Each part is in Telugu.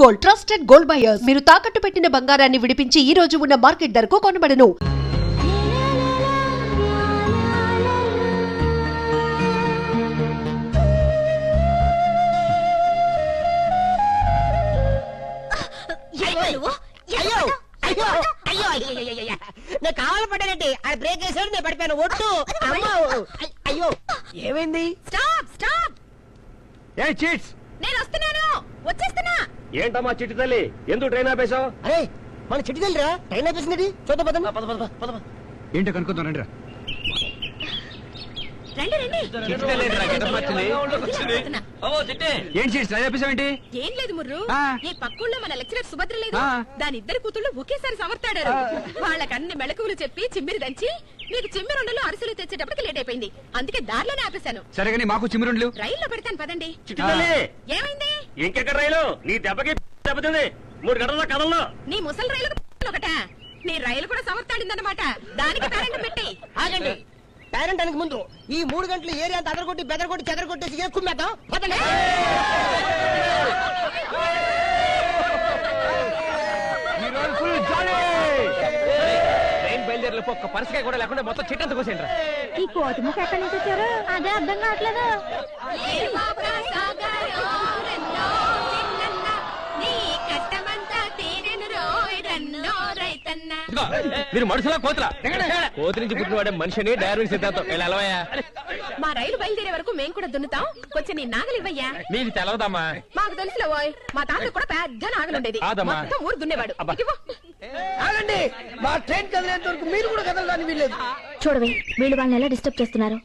Gold, trusted gold buyers. మీరు తాకట్టు పెట్టిన బంగారాన్ని విడిపించి ఈ రోజు ఉన్న మార్కెట్ ధరకు కొనబడను. నేను కావాలి పడ్డానండి. అది బ్రేక్ వేసాడు, నేను పడిపోయాను. ఒట్టు అయ్యో ఏమైంది? Stop stop. ఏ చీట్స్, నేను వస్తున్నాను, వచ్చేస్తున్నా. ఏంటమ్మా చిట్టి తల్లి, ఎందుకు ట్రైన్ ఆపేశావు? అరే మన చిట్టి తల్లిరా, ట్రైన్ ఆపేసింది. చూద్దాం పద. ఏంటో కనుక్కుందాం రండి. రండి రండి. ఏంటి చీట్స్ ట్రైన్ ఆపేసావేంటి? ఏం లేదు ముర్రు, ఈ పక్కూళ్ళో మన లెక్చరర్ సుభద్ర లేదు, దాని ఇద్దరు కూతుళ్ళు ఒకేసారి సమర్తాడారు. వాళ్ళకి అన్ని మెళకువలు చెప్పి చిమ్మిరి దంచి మీకు చిమ్మిరుండలు అరిసెలు తెచ్చేటప్పటికి లేట్ అయిపోయింది. అందుకే దారిలోనే ఆపేశాను. సరే కానీ మాకు చిమ్మిరుండ్లు రైల్లో పెడతాను పదండి. ఏమైంది? ఇంకెక్కడ రైలు? నీ దెబ్బకి దెబ్బతింది. 3 గంటల కథల్లో నీ ముసలి రైలు ఒకట, నీ రైలు కూడా సమర్తాడిందన్నమాట. దానికి పేరెంట్ పెట్టి ఆగండి. పేరెంట్ అనక ముందు ఈ 3 గంటలు ఏరియా అంతా అదరగొట్టి బెదరగొట్టి చెదరగొట్టేసి కుమ్మేద్దాం. పదండి. ట్రైన్ బయలుదేరలేపు ఒక్క పరిస్థితి కూడా లేకుండా మొత్తం చెట్టంత కోసేంట్రా. ఈ కోతి ముఖ ఎక్కడి నుంచి వచ్చారు? అదే అర్థం కావట్లేదు. మీరు మనుషులా కోతులా? కోతి నుంచి పుట్టిన వాడే మనిషిని డైరెక్ట్ సిద్ధాంతం. వెళ్ళవయ్యా. మా రైలు బయలుదేరే వరకు మేము కూడా దున్నుతాం. కొంచెం నీ నాగలివ్వయ్యా. నీకు తెలవదమ్మా. మాకు తెలుసులే ఓయ్, మా తాత కూడా పెద్ద నాగలుండేది. మొత్తం ఊరు దున్నేవాడు. ఆగండి, మా ట్రైన్ కదిలేంత వరకు మీరు కూడా కదలడానికి వీల్లేదు. చూడవే, వీళ్ళు వాళ్ళని ఎలా డిస్టర్బ్ చేస్తున్నారు.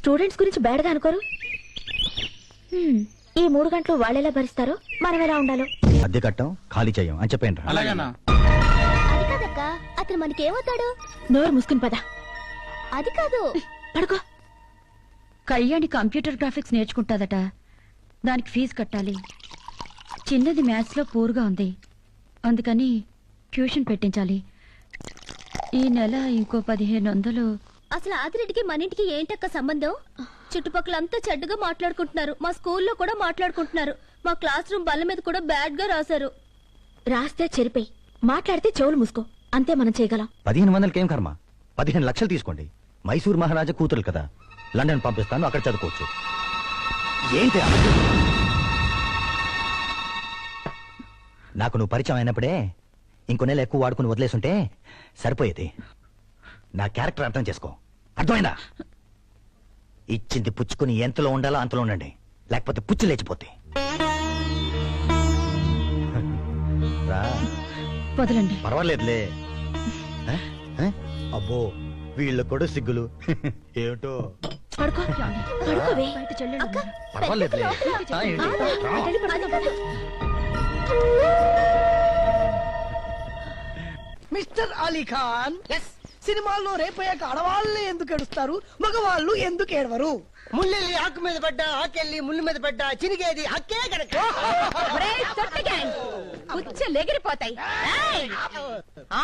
స్టూడెంట్స్ గురించి బ్యాడ్గా అనుకోరు. ఈ 3 గంటలు వాళ్ళు ఎలా భరిస్తారో మనం ఎలా ఉండాలో. అద్దె కట్టం ఖాళీ చెయ్యం అని చెప్పండి. అది కాదక్క, అతను మనకేమవుతాడు? నోరు మూసుకుని పద. అది కాదు, పడుకో. కళ్యాణి కంప్యూటర్ గ్రాఫిక్స్ నేర్చుకుంటాదట, దానికి ఫీజు కట్టాలి. చిన్నది మ్యాథ్స్ లో పూర్గా ఉంది, అందుకని ట్యూషన్ పెట్టించాలి. ఈ నెల ఇంకో 1500. అసలు ఆదిరెడ్డికి మన ఇంటికి ఏంటక్క సంబంధం? చుట్టుపక్కల అంతా చెడ్డగా మాట్లాడుకుంటున్నారు. మా స్కూల్లో కూడా మాట్లాడుకుంటున్నారు. మా క్లాస్ రూమ్ బల్ల మీద కూడా బ్యాడ్ గా రాశారు. రాస్తే చెరిపోయి, మాట్లాడితే చెవులు మూసుకో. అంతే మనం చేయగలం. 1500 ఏం కర్మ, 15 లక్షలు తీసుకోండి. మైసూర్ మహారాజా కూతురు కదా, లండన్ పంపిస్తాను, అక్కడ చదువుకోవచ్చు. ఏంటి నాకు నువ్వు పరిచయం అయినప్పుడే ఇంకో నెల ఎక్కువ వాడుకుని వదిలేసుంటే సరిపోయేది. నా క్యారెక్టర్ అర్థం చేసుకో, అర్థమైందా? ఇచ్చింది పుచ్చుకుని ఎంతలో ఉండాలో అంతలో ఉండండి, లేకపోతే పుచ్చు లేచిపోతే. వదలండి. పర్వాలేదులే. అబ్బో వీళ్ళ కూడా సిగ్గులు ఏమిటో. పడుకో, పడుకోవే. పర్వాలేదులే. మిస్టర్ అలీ ఖాన్, సినిమాల్లో రేపయ్యాక ఆడవాళ్ళే ఎందుకు ఏడుస్తారు, మగవాళ్ళు ఎందుకు ఏడవరు? ముల్లెల్లి ఆకు మీద పడ్డా, ఆకెళ్ళి ముళ్ళు మీద పడ్డా, చినిగేది హక్కే కనుక. ఎగిరిపోతాయి.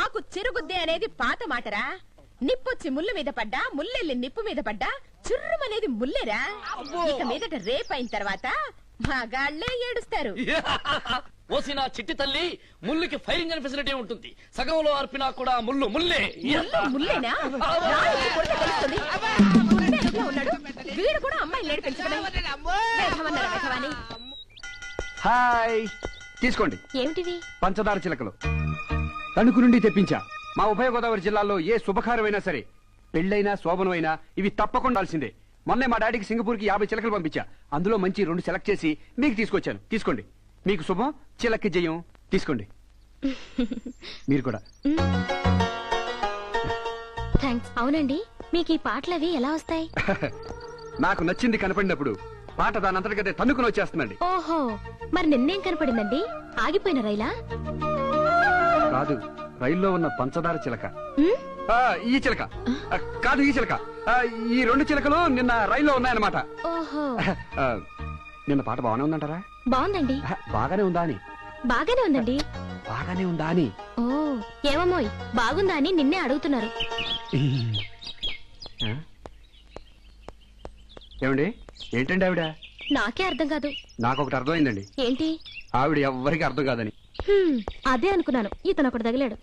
ఆకు చిరుగుద్ది అనేది పాత మాటరా. నిప్పొచ్చి ముళ్ళు మీద పడ్డా, ముల్లెల్లి నిప్పు మీద పడ్డా, చుర్రుమనేది ముల్లేరా. ఇక మీదట రేపైన తర్వాత మగాళ్లే ఏడుస్తారు. ఓసిన చిట్టి తల్లి, ముళ్ళుకి ఫైరింగ్ అనే ఫెసిలిటీ ఉంటుంది. సగంలో అర్పినా కూడా ముళ్ళు ముల్లే. ముల్లేనా? ఉన్నాడు వీడు కూడా అమ్మాయిని నేర్పించడం. హాయ్, తీసుకోండి. ఏమిటివి? పంచదార చిలకలు తణుకు నుండి తెప్పించా. మా ఉభయ గోదావరి జిల్లాలో ఏ శుభకారమైనా సరే, పెళ్ళైనా శోభనమైనా ఇవి తప్పకుండా ఉండాల్సిందే. మొన్నే మా డాడీకి సింగపూర్ కి 50 చిలకలు పంపించా. అందులో మంచి 2 సెలెక్ట్ చేసి మీకు తీసుకొచ్చాను. తీసుకోండి. మీకు శుభం, చిలక్కి జయం. తీసుకోండి. మీరు కూడా. థాంక్స్. అవునండి, మీకు ఈ పాటలవి ఎలా వస్తాయి? నాకు నచ్చింది కనపడినప్పుడు పాట దానంతటికదే తన్నుకుని వచ్చేస్తుందండి. ఓహో, మరి నిన్నేం కనపడిందండి? ఆగిపోయిన రైలా? కాదు, రైల్లో ఉన్న పంచదార చిలక. ఈ చిలక కాదు, ఈ చిలక. ఈ 2 చిలకలు నిన్న రైల్లో ఉన్నాయన్నమాట. ఓహో, నిన్న పాట బాగానే ఉందంటారా? బాగుందండి. బాగానే ఉందా అని? బాగానే ఉందండి. బాగానే ఉందా అని? ఓ, ఏమమ్మోయ్, బాగుందా అని నిన్నే అడుగుతున్నారు. ఏమండి, ఏంటండి ఆవిడ? నాకే అర్థం కాదు. నాకొకటి అర్థమైందండి. ఏంటి? ఆవిడ ఎవ్వరికి అర్థం కాదని. అదే అనుకున్నాను, ఇతను ఒకటి తగిలాడు.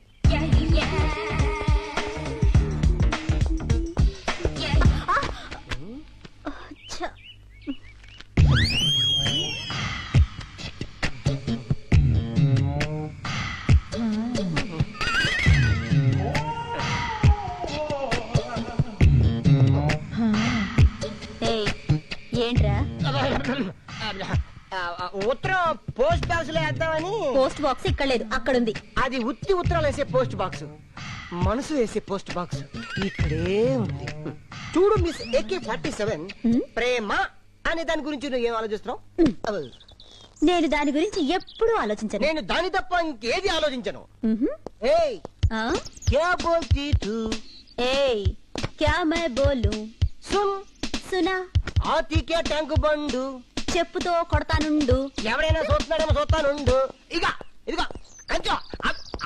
ఏంట్రా? ఉత్తరం పోస్ట్ బాక్స్ లో వేద్దామని. పోస్ట్ బాక్స్ ఇక్కడ లేదు, అక్కడ ఉంది. అది ఉత్తి ఉత్తరాలు వేసే పోస్ట్ బాక్స్, మనసు వేసే పోస్ట్ బాక్స్ ఇక్కడే ఉంది. చూడు మిస్ AK-47, ప్రేమ అనే దాని గురించి నువ్వు ఏం ఆలోచిస్తున్నావు? నేను దాని గురించి ఎప్పుడూ ఆలోచించను. నేను దాని తప్ప ఇంకేది ఆలోచించను. ఏయ్ ఆ? క్యా బోల్తీ తూ? ఏయ్ క్యా మై బోలు? సున్ సునా? ఆతి క్యా ట్యాంక్ బండు? చెప్పుతో కొడతానుండు. ఎవరైనా చూస్తున్నాడేమో చూస్తానుండు. ఇదిగో కంచో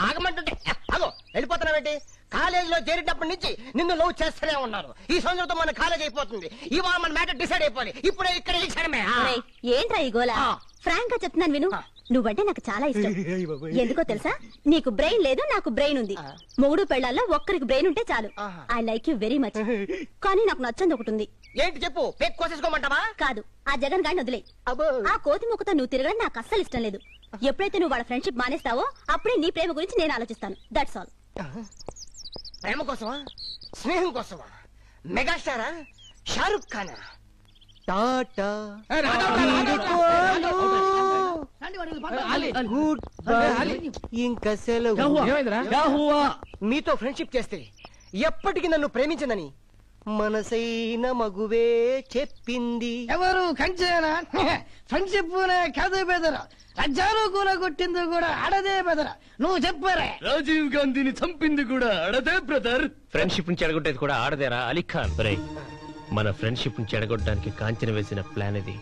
ఆగమంటుంటే అగో వెళ్ళిపోతున్నావేంటి? కాలేజీలో చేరేటప్పటి నుంచి నిన్ను లవ్ చేస్తూనే ఉన్నారు. ఈ సంవత్సరంతో మన కాలేజ్ అయిపోతుంది. ఇవాళ మన మ్యాటర్ డిసైడ్ అయిపోవాలి. ఇప్పుడే ఇక్కడ ఈ క్షణమే. ఒరేయ్, ఏంట్రా ఈ గోల? ఫ్రాంక్ గా చెప్తున్నాను విను. నువ్వంటే నాకు చాలా ఇష్టం. ఎందుకో తెలుసా? నీకు బ్రెయిన్ లేదు, నాకు బ్రెయిన్ ఉంది. మొగుడు పెళ్ళాల్లో ఒక్కరికి బ్రెయిన్ ఉంటే చాలు. I like you very much. కానీ నాకు నచ్చంది ఒకటి ఉంది. ఏంటి చెప్పు? పేక్ కోసేసుకోమంటావా? కాదు, ఆ జగన్ గాడిని వదిలే. ఆ కోతి ముఖతో నువ్వు తిరగడం నాకు అస్సలు ఇష్టం లేదు. ఎప్పుడైతే నువ్వు వాళ్ళ ఫ్రెండ్షిప్ మానేస్తావో అప్పుడే నీ ప్రేమ గురించి నేను ఆలోచిస్తాను. That's all. ప్రేమ కోసమా? స్నేహం కోసమా? మెగాస్టారా? షారుఖ్ ఖానా? టాటా గుడ్ బై, ఇంకా సెలవు. మీతో ఫ్రెండ్షిప్ చేస్తే ఎప్పటికీ నన్ను ప్రేమించదని మనసైన మగువే చెప్పింది. ఎవరు కంచేనా? ఫ్రెండ్షిప్ కాదే బెదరా. రజ్జాలు కూల కొట్టింది కూడా ఆడదే బెదరా. నువ్వు చెప్పారే. రాజీవ్ గాంధీని చంపింది కూడా ఆడదే బ్రదర్. ఫ్రెండ్షిప్ ని చెడగొట్టేది కూడా ఆడదేరా అలీఖాన్. మన ఫ్రెండ్షిప్ ని చెడగొట్టడానికి కాంచన వేసిన ప్లాన్ ఇది.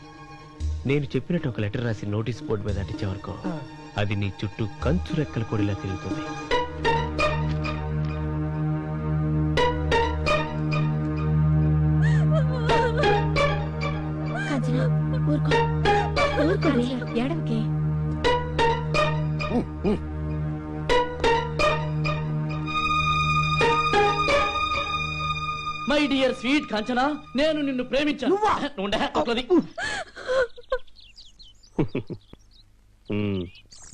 నేను చెప్పినట్టు ఒక లెటర్ రాసి నోటీస్ బోర్డు మీద అంటించే వరకు అది నీ చుట్టూ కంచు రెక్కల కొడిలా తిరుగుతుంది. ఏడవకే. మై డియర్ స్వీట్ కాంచనా, నేను నిన్ను ప్రేమించాను.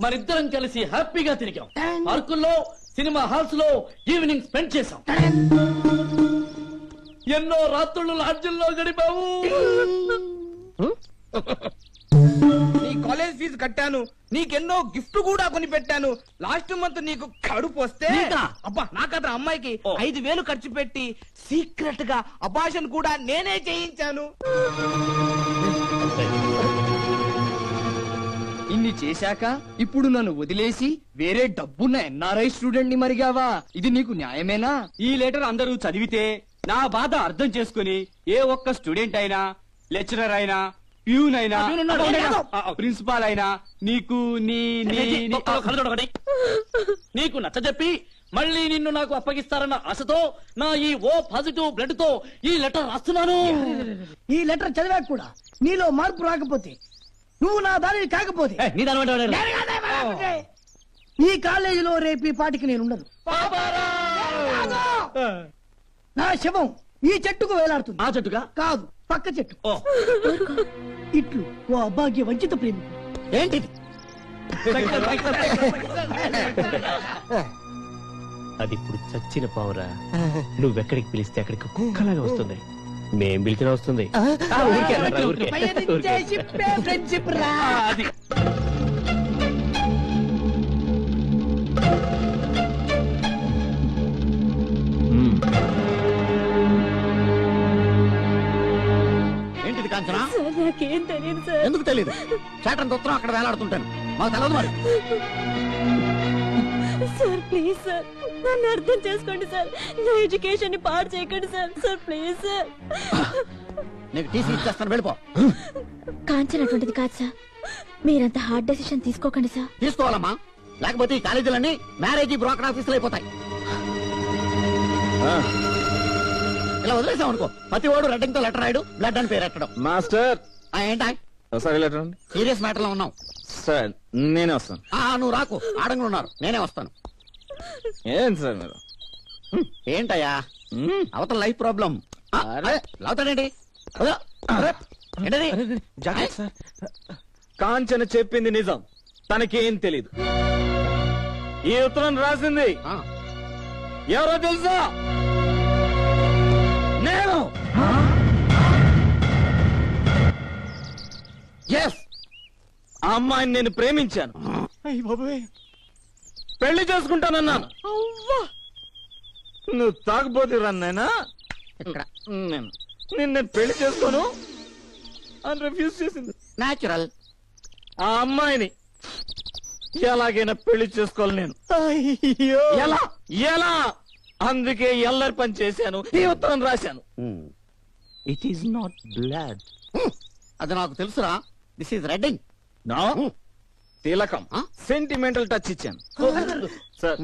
మనిద్దరం కలిసి హ్యాపీగా తిరిగాం. పార్కుల్లో, సినిమా హాల్స్ లో ఈవినింగ్ స్పెండ్ చేశాం. ఎన్నో రాత్రులు లాడ్జిల్లో గడిపాము. నీ కాలేజ్ ఫీజు కట్టాను, నీకెన్నో గిఫ్ట్ కూడా కొని పెట్టాను. లాస్ట్ మంత్ నీకు కడుపు వస్తే అబ్బా నాకత అమ్మాయికి 5,000 ఖర్చు పెట్టి సీక్రెట్ గా అబార్షన్ కూడా నేనే చేయించాను. ఇన్ని చేశాక ఇప్పుడు నన్ను వదిలేసి వేరే డబ్బున్న NRI స్టూడెంట్ ని మరిగావా? ఇది నీకు న్యాయమేనా? ఈ లెటర్ అందరూ చదివితే నా బాధ అర్థం చేసుకుని ఏ ఒక్క స్టూడెంట్ అయినా, లెక్చరర్ అయినా, ప్యూన్ అయినా, ప్రిన్సిపాల్ అయినా నీకు నీకు నచ్చజెప్పి మళ్ళీ నిన్ను నాకు అప్పగిస్తారన్న ఆశతో నా ఈ ఓ పాజిటివ్ బ్లడ్ తో ఈ లెటర్ రాస్తున్నాను. ఈ లెటర్ చదివాక కూడా నీలో మార్పు రాకపోతే, నువ్వు నా దానిని కాకపోతే ఈ కాలేజీలో రేపు ఈ పాటికి నేను ఉండను. నా శవం ఈ చెట్టుకు వేలాడుతుంది. ఆ చెట్టుగా కాదు, పక్క చెట్టు. ఇట్లు ఓ అభాగ్య వంచిత ప్రేమికుడు. ఏంటిది? అది ఇప్పుడు చచ్చిన పావురా. నువ్వెక్కడికి పిలిస్తే అక్కడికి కుక్కలాగా వస్తుంది. మేం పిలిచినా వస్తుంది. పయనించే షిప్పే ఫ్రెండ్షిప్ రా. అది ఏంటిది కాంచనా? నాకేం తెలియదు సార్. ఎందుకు తెలియదు? చాటంత ఉత్తరం అక్కడ వేలాడుతుంటాను, మాకు తెలియదు మరి. సార్ ప్లీజ్ సార్, నన్ను అర్థం చేసుకోండి సార్. నా ఎడ్యుకేషన్ ని పాడు చేయకండి సార్. Sir please sir. నీకు టీసీ ఇచ్చేస్తాను, వెళ్ళిపో. కాంచన అటువంటిది కాదు సార్. మీరంత హార్డ్ డెసిషన్ తీసుకోకండి సార్. తీసుకోవాలమ్మా, లేకపోతే ఈ కాలేజీలన్నీ మ్యారేజ్ బ్రోకర్ ఆఫీసులు అయిపోతాయి. ఇలా వదిలేసాం అనుకో, ప్రతి వాడు రెడ్డింగ్ తో లెటర్ రాయడు, బ్లడ్ అని పేరు ఎట్టడం. మాస్టర్ ఏంటా ఒకసారి లెటర్ సీరియస్ మ్యాటర్ లో ఉన్నాం. సార్ నేనే వస్తాను. నువ్వు రాకు, ఆడంగా ఉన్నారు, నేనే వస్తాను. ఏం సార్ మీరు? ఏంటయ్యా అవతల లైఫ్ ప్రాబ్లం? లావుతాడేంటి? జాగ్రత్త సార్. కాంచన చెప్పింది నిజం, తనకేం తెలీదు. ఈ ఉత్తరం రాసింది ఎవరో తెలుసా? నేను. ఆ అమ్మాయిని నేను ప్రేమించాను, పెళ్లి చేసుకుంటానన్నాను. నువ్వు తాగబోతు రన్నైనా నేను పెళ్లి చేసుకోను అని రిఫ్యూజ్ చేసింది. న్యాచురల్. ఆ అమ్మాయిని ఎలాగైనా పెళ్లి చేసుకోవాలి నేను. ఎలా ఎలా అందుకే ఎల్లరి పని చేశాను, ఈ ఉత్తరం రాశాను. It is not blood. అది నాకు తెలుసురా. This is రెడ్డింగ్. నో, తిలకం, సెంటిమెంటల్ టచ్ ఇచ్చాను. సార్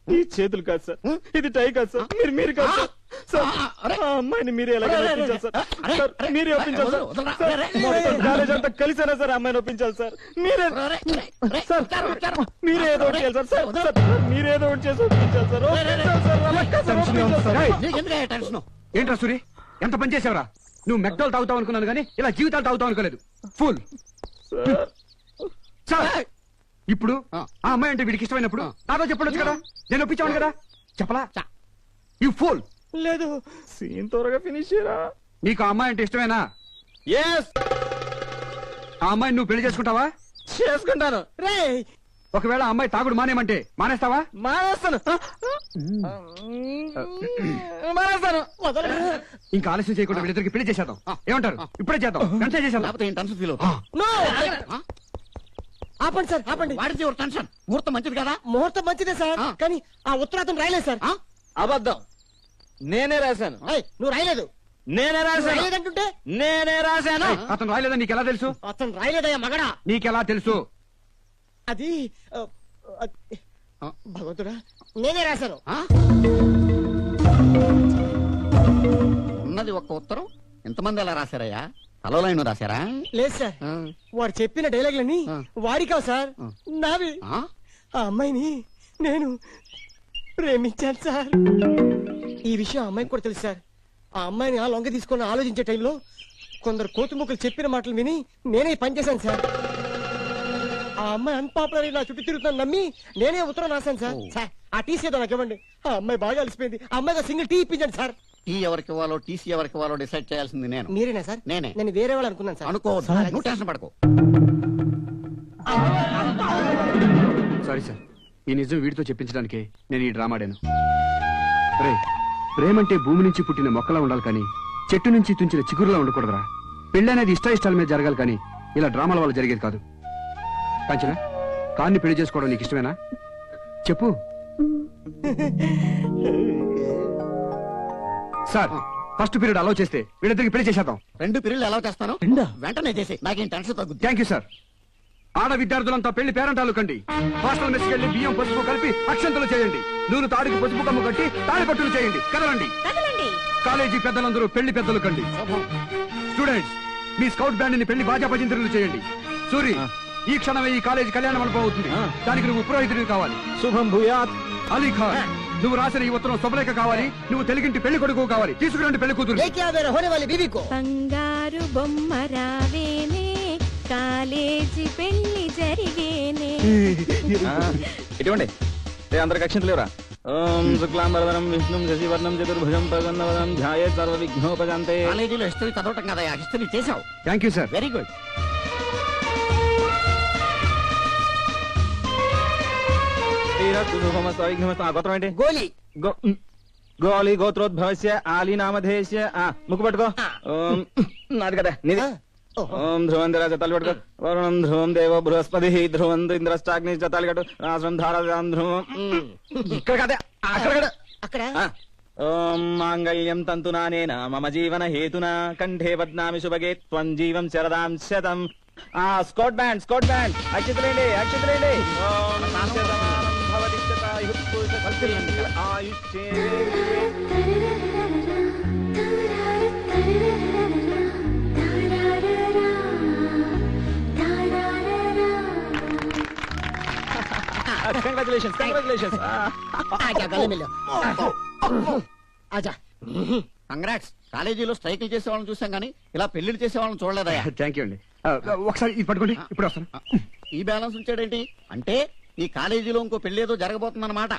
ఈ చేతులు కాదు సార్, ఇది టై కాదు సార్, మీరు కాదు సార్. సార్ ఆ అమ్మాయిని మీరే ఎలాగైనా ఒప్పించాలి సార్. సార్ మీరే ఒప్పించాలి సార్. మొత్తం కాలేజ్ అంతా కలిసేనా సార్ అమ్మాయిని ఒప్పించాలి సార్. మీరే సార్, మీరే ఏదో ఒకటి చేయాలి సార్. సార్ మీరే ఏదో ఒకటి చేసి ఒప్పించాలి సార్. ఏంట్రా సూరి, ఎంత పని చేసావురా? నువ్వు మెక్డోల్ తాగుతావు అనుకున్నాను కానీ ఇలా జీవితాలు తాగుతావు అనుకోలేదు. ఫుల్. ఇప్పుడు ఆ అమ్మాయి అంటే వీడికి ఇష్టమైనప్పుడు నాతో చెప్పడొచ్చు కదా, నేను ఒప్పించాను కదా. చెప్పలా? You pool. లేదు, సీన్ త్వరగా ఫినిష్ చేయరా. నీకు ఆ అమ్మాయి అంటే ఇష్టమేనా? ఎస్. ఆ అమ్మాయిని నువ్వు పెళ్లి చేసుకుంటావా? చేసుకుంటాను. రే, ఒకవేళ ఆ అమ్మాయి తాగుడు మానేమంటే మానేస్తావా? మానేస్తాను. మానేస్తాను. ఇంకా ఆలస్యం చేయకుండా వీళ్ళిద్దరికి పెళ్లి చేసేద్దాం. ఏమంటారు? ఇప్పుడే చేద్దాం, వెంటనే చేసేద్దాం. ఆపండి సార్, ఆపండి. వాడితే టెన్షన్. ముహూర్తం మంచిది కదా? ముహూర్తం మంచిదే సార్, కానీ ఆ ఉత్తరాతం రాయలేదు సార్. అబద్ధం, నేనే రాశాను. నువ్వు రాయలేదు. నేనే రాశాను. రాయలేదంటుంటే నేనే రాశాను. అతను రాయలేదని నీకెలా తెలుసు? అతను రాయలేదయ్యా మగడా. నీకెలా తెలుసు? అది భగవంతుడా, నేనే రాశాను. ఉన్నది ఒక్క ఉత్తరం, ఎంతమంది అలా రాశారయ్యా? హలో లైన్ రాశారా? లేదు సార్, వాడు చెప్పిన డైలాగులని వాడి కావు సార్, నావి. ఆ అమ్మాయిని నేను ప్రేమించాను సార్. ఈ విషయం అమ్మాయికి కూడా తెలుసు సార్. ఆ అమ్మాయిని ఆ లొంగ తీసుకొని ఆలోచించే టైంలో కొందరు కోతుముక్కలు చెప్పిన మాటలు విని నేనే పనిచేశాను సార్. ఆ అమ్మాయి అన్పాపులర్ నా చుట్టూ తిరుగుతాను నమ్మి నేనే ఉత్తరం రాశాను సార్. సార్ ఆ టీసీ ఏదో నాకు ఇవ్వండి. ఆ అమ్మాయి బాగా అలసిపోయింది. ఆ అమ్మాయిగా సింగిల్ టీ ఇప్పించండి సార్. టీ ఎవరికి ఇవ్వాలో టీసీ ఎవరికి ఇవ్వాలో డిసైడ్ చేయాల్సింది నేను. మీరేనా సార్? నేనే. నేను వేరే వాళ్ళు అనుకున్నాను సార్. అనుకోవద్దు, నువ్వు టెన్షన్ పడకు. సారీ సార్, ఈ నిజం వీడితో చెప్పించడానికి నేను ఈ డ్రామా ఆడాను. రే, ప్రేమంటే భూమి నుంచి పుట్టిన మొక్కలా ఉండాలి కానీ చెట్టు నుంచి తుంచిన చిగురులా ఉండకూడదురా. పెళ్లి అనేది ఇష్టాయిష్టాల మీద జరగాలి కానీ ఇలా డ్రామాల వల్ల జరిగేది కాదు. కాంచనా, కాన్ని పెళ్లి చేసుకోవడం నీకు ఇష్టమేనా? చెప్పు. సార్, ఫస్ట్ పీరియడ్ అలౌ చేస్తే వీళ్ళిద్దరికి పెళ్లి చేసేద్దాం. 2 పీరియడ్లు అలౌ చేస్తాను, వెంటనే చేసి నాకేం టెన్షన్ తగ్గుద్ది. Thank you sir. ఆడ విద్యార్థులంతా పెళ్లి పేరంటాలు కండి. హాస్టల్ మెస్కెళ్ళి బియ్యం పసుపు కలిపి అక్షంతలు చేయండి. నూనె తాడికి పసుపు కమ్ము కట్టి తాడి పట్టులు చేయండి. కదలండి. కాలేజీ పెద్దలందరూ పెళ్లి పెద్దలు కండి. స్టూడెంట్స్, మీ స్కౌట్ బ్యాండ్ ని పెళ్లి బాజా భజంత్రులు చేయండి. సూరి, ఈ క్షణమే ఈ కాలేజీ కళ్యాణ మండపం అవుతుంది. దానికి నువ్వు పురోహితుడివి కావాలి. శుభం భూయాత్. అలీ ఖాన్, నువ్వు రాసిన ఈ ఉత్తరం శుభలేఖ కావాలి. నువ్వు తెలుగింటి పెళ్లి కొడుకు కావాలి. తీసుకురండి పెళ్లి కూతురు. బంగారు బొమ్మ రావేనే, కాలేజీ పెళ్లి జరిగేనే. ఇటువంటి అందరికి అక్షంతలు లేవరా? ఓం శుక్లాంబరధరం విష్ణుం శశివర్ణం చతుర్భుజం ప్రసన్నవదనం ధ్యాయేత్ సర్వ విఘ్నోపశాంతే. కాలేజీలో హిస్టరీ చదవటం కదా, హిస్టరీ చేసావు. Thank you sir. Very good. గోత్రం ఏంటి? గోలి. గోలి గోత్రోద్భవస్య ఆలి నామధేయస్య. ముక్కు పట్టుకో. నాది కదా నీది. ఓం ధ్రువం రాజ తల్లి పట్టుకో. వరుణం ధ్రువం దేవో బృహస్పతి ధ్రువం ఇంద్రష్టాగ్ని తాలి కట్టు. రాష్ట్రం ధారాం ధ్రువం. ఇక్కడ కదే, అక్కడ కదా. అక్కడ ఓం మాంగళ్యం తంతునానేన మమ జీవన హేతునా కంఠే బధ్నామి శుభగే త్వం జీవం శరదాం శతం. స్కౌట్ బ్యాండ్, స్కౌట్ బ్యాండ్, అక్షతలేండి, అక్షతలేండి. ఓం శతమానం భవతి శతాయుః పురుష ఆయుష్యే. కంగ్రాచులేషన్స్ కంగ్రాచులేషన్స్ ఆజా గల్లీ మిల్లో ఆజా కంగ్రాట్స్. కాలేజీలో స్ట్రైకులు చేసే వాళ్ళని చూసాం కానీ ఇలా పెళ్లిళ్ళు చేసే వాళ్ళని చూడలేదయ్యా. థ్యాంక్ యూ అండి. ఒకసారి ఇది పట్టుకోండి, ఇప్పుడు వస్తాను. ఈ బ్యాలెన్స్ ఉంచాడేంటి అంటే ఈ కాలేజీలో ఇంకో పెళ్లి ఏదో జరగబోతుందన్నమాట.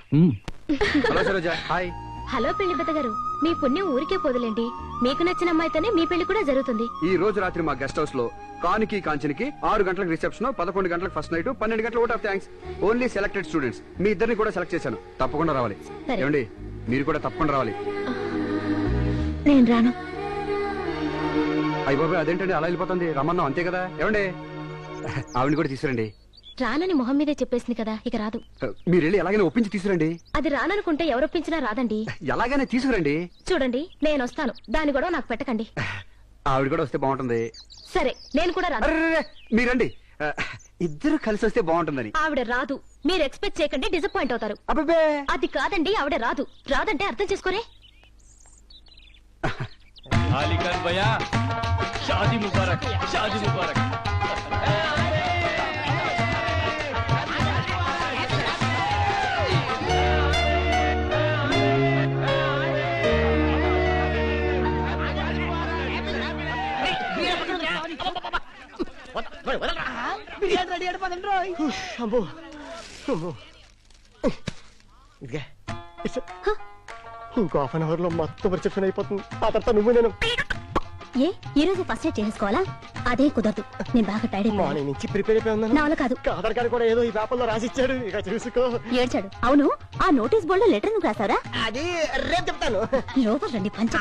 Hello Saroja, hi. హలో పెళ్లి పెద్ద గారు, మీ పుణ్యం ఊరికే పోదులేండి. మీకు నచ్చిన అమ్మాయితోనే మీ పెళ్లి కూడా జరుగుతుంది. ఈ రోజు రాత్రి మా గెస్ట్ హౌస్ లో కానికి కాంచనికి 6 గంటలకు రిసెప్షన్, 11 గంటలకు ఫస్ట్ నైట్, 12 గంటల vote of thanks. Only selected students. మీ ఇద్దరిని కూడా సెలెక్ట్ చేశాను, తప్పకుండా రావాలి. సరే. ఏమండి, మీరు కూడా తప్పకుండా రావాలి. నేను రాను. అయ్య బాబాయ్, అదేంటండి అలా వెళ్ళిపోతుంది? రమ్మన్నాం అంతే కదా. ఏమండి, ఆవిడని కూడా తీసుకురండి. రానని మొహం మీదే చెప్పేసింది కదా, ఇక రాదు. మీరు వెళ్ళి ఎలాగైనా ఒప్పించి తీసుకురండి. అది రాననుకుంటే ఎవరొప్పించినా రాదండి. ఎలాగైనా తీసుకురండి. చూడండి, నేను వస్తాను, దాని కూడా నాకు పెట్టకండి. ఆవిడ కూడా వస్తే బాగుంటుంది. సరే, నేను కూడా రాను. అర్రే, మీరండి. ఇద్దరు కలిసి వస్తే బాగుంటుందని. ఆవిడ రాదు, మీరు ఎక్స్పెక్ట్ చేయకండి, డిసప్పాయింట్ అవుతారు. అబ్బే, అది కాదండి, ఆవిడ రాదు. రాదంటే అర్థం చేసుకోరే. అలీఖాన్ భయ్యా, షాదీ ముబారక్, షాదీ ముబారక్. బిర్యానీ రెడీ అయిపోతుంది రోయ్. అమ్మో అమ్మో. ఇదిగే ఇంకో హాఫ్ అన్ అవర్ లో మొత్తం రిసెప్షన్ అయిపోతుంది. ఆ తర్వాత నువ్వు నేను ఏ ఈ రోజు ఫస్ట్ ఎయిడ్ చేసేసుకోవాలా? అదే కుదరదు, నేను బాగా టైర్డ్ అయిపోయాను. మార్నింగ్ నుంచి ప్రిపేర్ అయిపోయి ఉన్నాను. నా వల్ల కాదు. ఆధార్ కార్డు కూడా ఏదో ఈ పేపర్లో రాసిచ్చాడు, ఇక చూసుకో. ఏడ్చాడు. అవును, ఆ నోటీస్ బోర్డు లో లెటర్ నువ్వు రాసావరా? అది రేపు చెప్తాను. లోపల రండి, పంచ.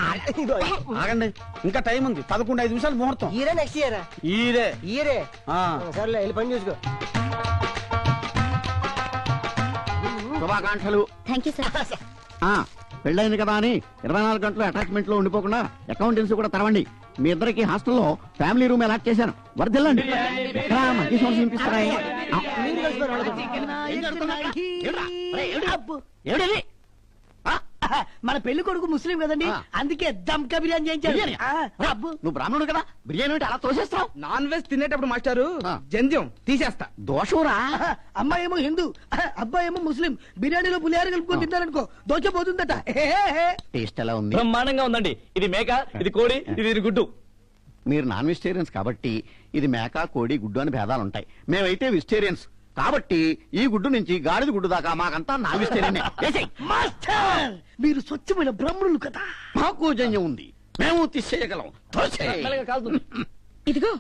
ఆగండి, ఇంకా టైం ఉంది. 11-5 నిమిషాలు ముహూర్తం. ఈరే నెక్స్ట్ ఇయర్ ఈరే సర్లే వెళ్ళి పని చూసుకో. శుభాకాంక్షలు. Thank you sir. పెళ్ళైంది కదా అని 24 గంటలు అటాచ్మెంట్ లో ఉండిపోకుండా అకౌంటెన్సీ కూడా తెరవండి. మీ ఇద్దరికి హాస్టల్లో ఫ్యామిలీ రూమ్ అలాట్ చేశాను, వర్దిల్లండి. మంచి సోర్స్ వినిపిస్తాయి. మన పెళ్లి కొడుకు ముస్లిం కదండి, అందుకే దమ్కా బిర్యానీ చేయించారు. అబ్బు, నువ్వు బ్రాహ్మణుడు కదా, బిర్యానీ అలా తోసేస్తావు. నాన్ వెజ్ తినేటప్పుడు మాస్టారు జంధ్యం తీసేస్తా. దోషంరా. అమ్మాయి ఏమో హిందూ, అబ్బాయి ఏమో ముస్లిం. బిర్యానీలో పులిహార కలుపుకొని తిన్నారనుకో దోచపోతుందట. టేస్ట్ ఎలా ఉంది? బ్రహ్మాండంగా ఉందండి. ఇది మేక, ఇది కోడి, ఇది గుడ్డు. మీరు నాన్ వెజిటేరియన్స్ కాబట్టి ఇది మేక, కోడి, గుడ్డు అని భేదాలు ఉంటాయి. మేమైతే వెజిటేరియన్స్ కాబట్టి ఈ గుడ్డు నుంచి గాడిద గుడ్డు దాకా మాకంతా నాన్ వెజిటేరియన్. మీరు స్వచ్ఛమైన బ్రాహ్మణులు కదా. మాకు జన్యం ఉంది, మేము తీసేయగలం. ఇదిగో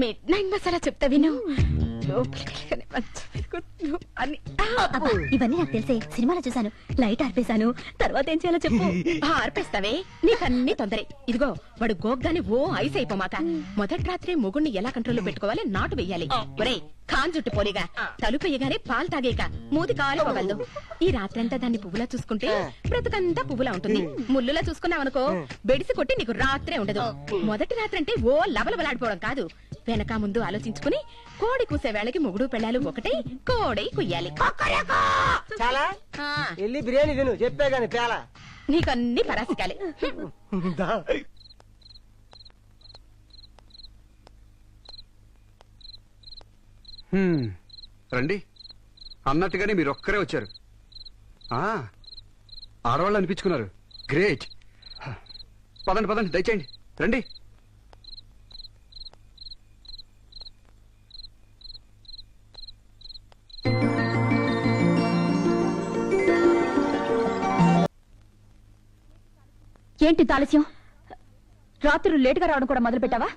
మిడ్ నైట్ మసాలా చెప్తా విను. లోపలికి అని అబ్బా, ఇవన్నీ నాకు తెలిసే, సినిమాలో చూసాను. లైట్ ఆర్పేశాను, తర్వాత ఏం చేయాలో చెప్పు. ఆర్పేస్తావే, నీకన్నీ తొందరే. ఇదిగో వాడు గోగ్గాని ఓ ఐస్ అయిపోమాక మొదటి రాత్రి మొగుణ్ణి ఎలా కంట్రోల్లో పెట్టుకోవాలి, నాటు వెయ్యాలి. ఒరే ఖాన్ జుట్టు పోలిగా తలుపెయ్యగానే పాలు తాగేక మూతి కాలిపోగలదు. ఈ రాత్రంతా దాన్ని పువ్వులా చూసుకుంటే బ్రతుకంతా పువ్వులా ఉంటుంది. ముల్లులా చూసుకున్నావనుకో బెడిసి కొట్టి నీకు రాత్రే ఉండదు. మొదటి రాత్రి అంటే ఓ లబలబలాడిపోవడం కాదు, వెనక ముందు ఆలోచించుకుని కోడి కూసే వేళకి మొగుడు పెళ్ళాలు ఒకటే కోడి కుయ్యాలి. చాలా వెళ్ళి బిర్యానీ తిను, చెప్పే గాని పేలా. నీకన్ని పరాసికాలే. రండి, అన్నట్టుగానే మీరు ఒక్కరే వచ్చారు. ఆడవాళ్ళు అనిపించుకున్నారు. గ్రేట్. పదండి పదండి, దయచేయండి, రండి. ఏంటి తాలస్యం? రాత్రులు లేటుగా రావడం కూడా మొదలు పెట్టావా?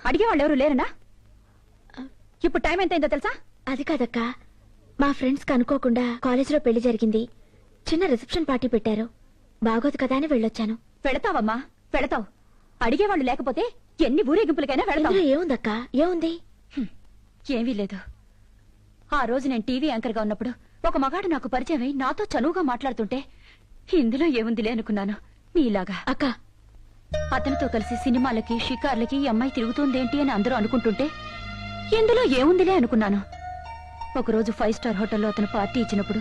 అడిగేవాళ్ళు ఎవరు లేరనా? ఇప్పుడు టైం ఎంత అయిందో తెలుసా? అది కాదక్క, మా ఫ్రెండ్స్ కి అనుకోకుండా కాలేజీలో పెళ్లి జరిగింది. చిన్న రిసెప్షన్ పార్టీ పెట్టారు, బాగోదు కదా అని వెళ్ళొచ్చాను. వెళతావమ్మా, వెళతావు. అడిగేవాళ్ళు లేకపోతే ఎన్ని ఊరేగింపులకైనా వెళతావు. ఏముందక్క, ఏముంది? ఏమీ లేదు. ఆ రోజు నేను టీవీ యాంకర్ గా ఉన్నప్పుడు ఒక మగాడు నాకు పరిచయం అయి నాతో చనువుగా మాట్లాడుతుంటే ఇందులో ఏముందిలే అనుకున్నాను. నీలాగా అక్క, అతనితో కలిసి సినిమాలకి షికార్లకి ఈ అమ్మాయి తిరుగుతుందేంటి అని అందరూ అనుకుంటుంటే ఇందులో ఏముందిలే అనుకున్నాను. ఒకరోజు 5 స్టార్ హోటల్లో అతను పార్టీ ఇచ్చినప్పుడు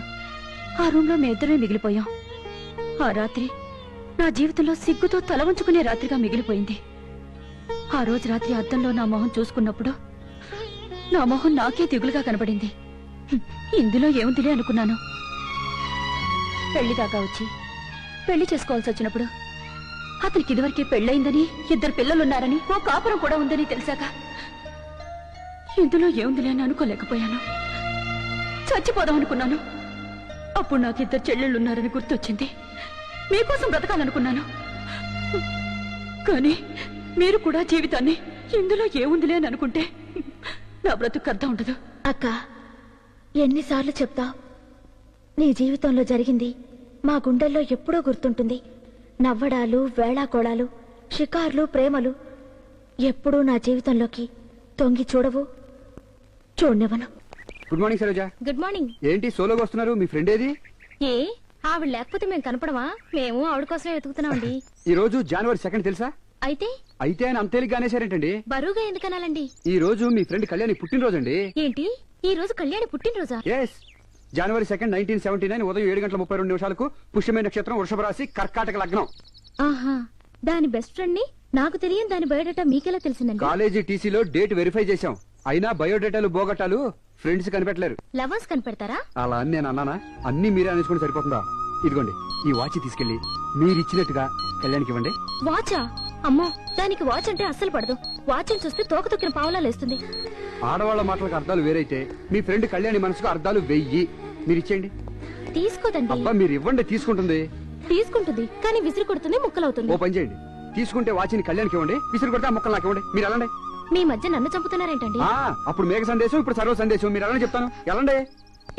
ఆ రూమ్ లో మేమిద్దరమే మిగిలిపోయాం. ఆ రాత్రి నా జీవితంలో సిగ్గుతో తల వంచుకునే రాత్రిగా మిగిలిపోయింది. ఆ రోజు రాత్రి అద్దంలో నా మొహం చూసుకున్నప్పుడు నా మొహం నాకే దిగులుగా కనబడింది. ఇందులో ఏముందిలే అనుకున్నాను. పెళ్లి దాకా వచ్చి పెళ్లి చేసుకోవాల్సి వచ్చినప్పుడు అతనికి ఇదివరకే పెళ్ళయిందని, 2 పిల్లలున్నారని, ఓ కాపురం కూడా ఉందని తెలిసాక ఇందులో ఏముందిలే అని అనుకోలేకపోయాను. చచ్చిపోదాం అనుకున్నాను. అప్పుడు నాకు 2 చెల్లెళ్ళున్నారని గుర్తొచ్చింది. మీకోసం బ్రతకాలనుకున్నాను. కానీ మీరు కూడా జీవితాన్ని ఇందులో ఏముందిలే అని అనుకుంటే నా బ్రతుకు అర్థం ఉండదు. అక్క, ఎన్నిసార్లు చెప్తావ్? నీ జీవితంలో జరిగింది మా గుండెల్లో ఎప్పుడూ గుర్తుంటుంది. నవ్వడాలు, వేళాకోళాలు, షికార్లు, ప్రేమలు ఎప్పుడూ నా జీవితంలోకి తొంగి చూడవు, చూడనివ్వను. Good morning Saroja. Good morning. ఏంటి సోలోగా వస్తున్నారు? మీ ఫ్రెండ్ ఏది? ఏ ఆవిడ లేకపోతే మేము కనపడమా? మేము ఆవిడ కోసమే వెతుకుతున్నామండి. ఈ రోజు జనవరి 2 తెలుసా? అయితే ఆయన అంత తేలిగ్గా అనేసారేంటండి? బరువుగా ఎందుకనాలండి? ఈ రోజు మీ ఫ్రెండ్ కళ్యాణి పుట్టినరోజు అండి. ఏంటి, ఈ రోజు కళ్యాణి పుట్టినరోజా? ఎస్, జనవరి 2, 1979 ఉదయం 7:32 పుష్యమే నక్షత్రం, వృషభ రాశి, కర్కాటక లగ్నం. ఆహా, దాని బెస్ట్ ఫ్రెండ్ ని నాకు తెలియని దాని బయోడేటా మీకెలా తెలిసిందండి? కాలేజీ టీసీలో డేట్ వెరిఫై చేశాం. అయినా బయోడేటాలు బోగట్టాలు ఫ్రెండ్స్ కనిపెట్టలేరు. లవర్స్ కనిపెడతారా? అలా అని నేను అన్నానా? అన్ని మీరే అనేసుకుని సరిపోతుందా? ఇదిగోండి, ఈ వాచ్ తీసుకెళ్లి మీరిచ్చినట్టుగా కళ్యాణ్కి ఇవ్వండి. వాచా? అమ్మో, దానికి వాచ్ అంటే అస్సలు పడదు. వాచ్ చూస్తే తోక తొక్కిన పావులా లేస్తుంది. ఆడవాళ్ల మాటలకు అర్థాలు వేరైతే మీ ఫ్రెండ్ కళ్యాణి మనసుకు అర్థాలు 1000. మీరు ఇచ్చేయండి. తీసుకోదండి. అబ్బా, మీరు ఇవ్వండి. తీసుకుంటుంది. తీసుకుంటుంది కానీ విసిరి కొడుతుంది, ముక్కలవుతుంది. ఓ పని చేయండి, తీసుకుంటే వాచిని కళ్యాణ్కి ఇవ్వండి, విసిరి కొడితే ఆ ముక్కలు నాకు ఇవ్వండి. మీరు వెళ్ళండి. మీ మధ్య నన్ను చంపుతున్నారేంటండి? అప్పుడు మేఘ సందేశం, ఇప్పుడు సర్వ సందేశం. మీరు వెళ్ళండి చెప్తాను. వెళ్ళండి.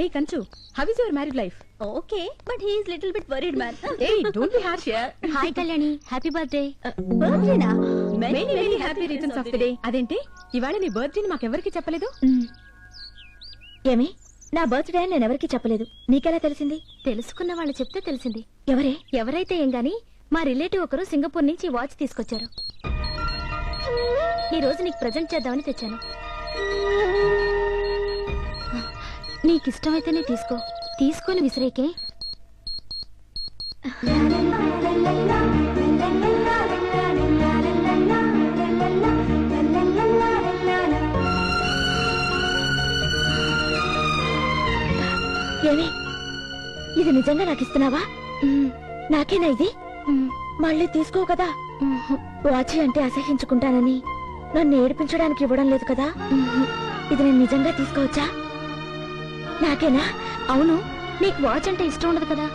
ఏ కంచు, how is your married life? Okay, but he is little bit worried man. ఏ don't be harsh here. Hi Kalyani, happy birthday. బర్త్డేనా? Many many happy returns of the day. అదేంటి ఇవాళ నీ బర్త్డేని మాకెవరికి చెప్పలేదు? ఏమి, నా బర్త్డే నేను ఎవరికి చెప్పలేదు. నీకెలా తెలిసింది? తెలుసుకున్న వాళ్ళు చెప్తే తెలిసింది. ఎవరే? ఎవరైతే ఏం గాని మా రిలేటివ్ ఒకరు సింగపూర్ నుంచి వాచ్ తీసుకొచ్చారు. ఈ రోజు నీకు ప్రజెంట్ చేద్దామని తెచ్చాను. నీకిష్టమైతేనే తీసుకో, తీసుకొని విసిరేకే. ఏమి, ఇది నిజంగా నాకు ఇస్తున్నావా? నాకేనా ఇది? మళ్ళీ తీసుకో కదా. వాచి అంటే అసహించుకుంటానని నన్ను ఏడిపించడానికి ఇవ్వడం లేదు కదా. ఇది నేను నిజంగా తీసుకోవచ్చా? నాకేనా? అవును, నీకు వాచ్ అంటే ఇష్టం ఉండదు కదా.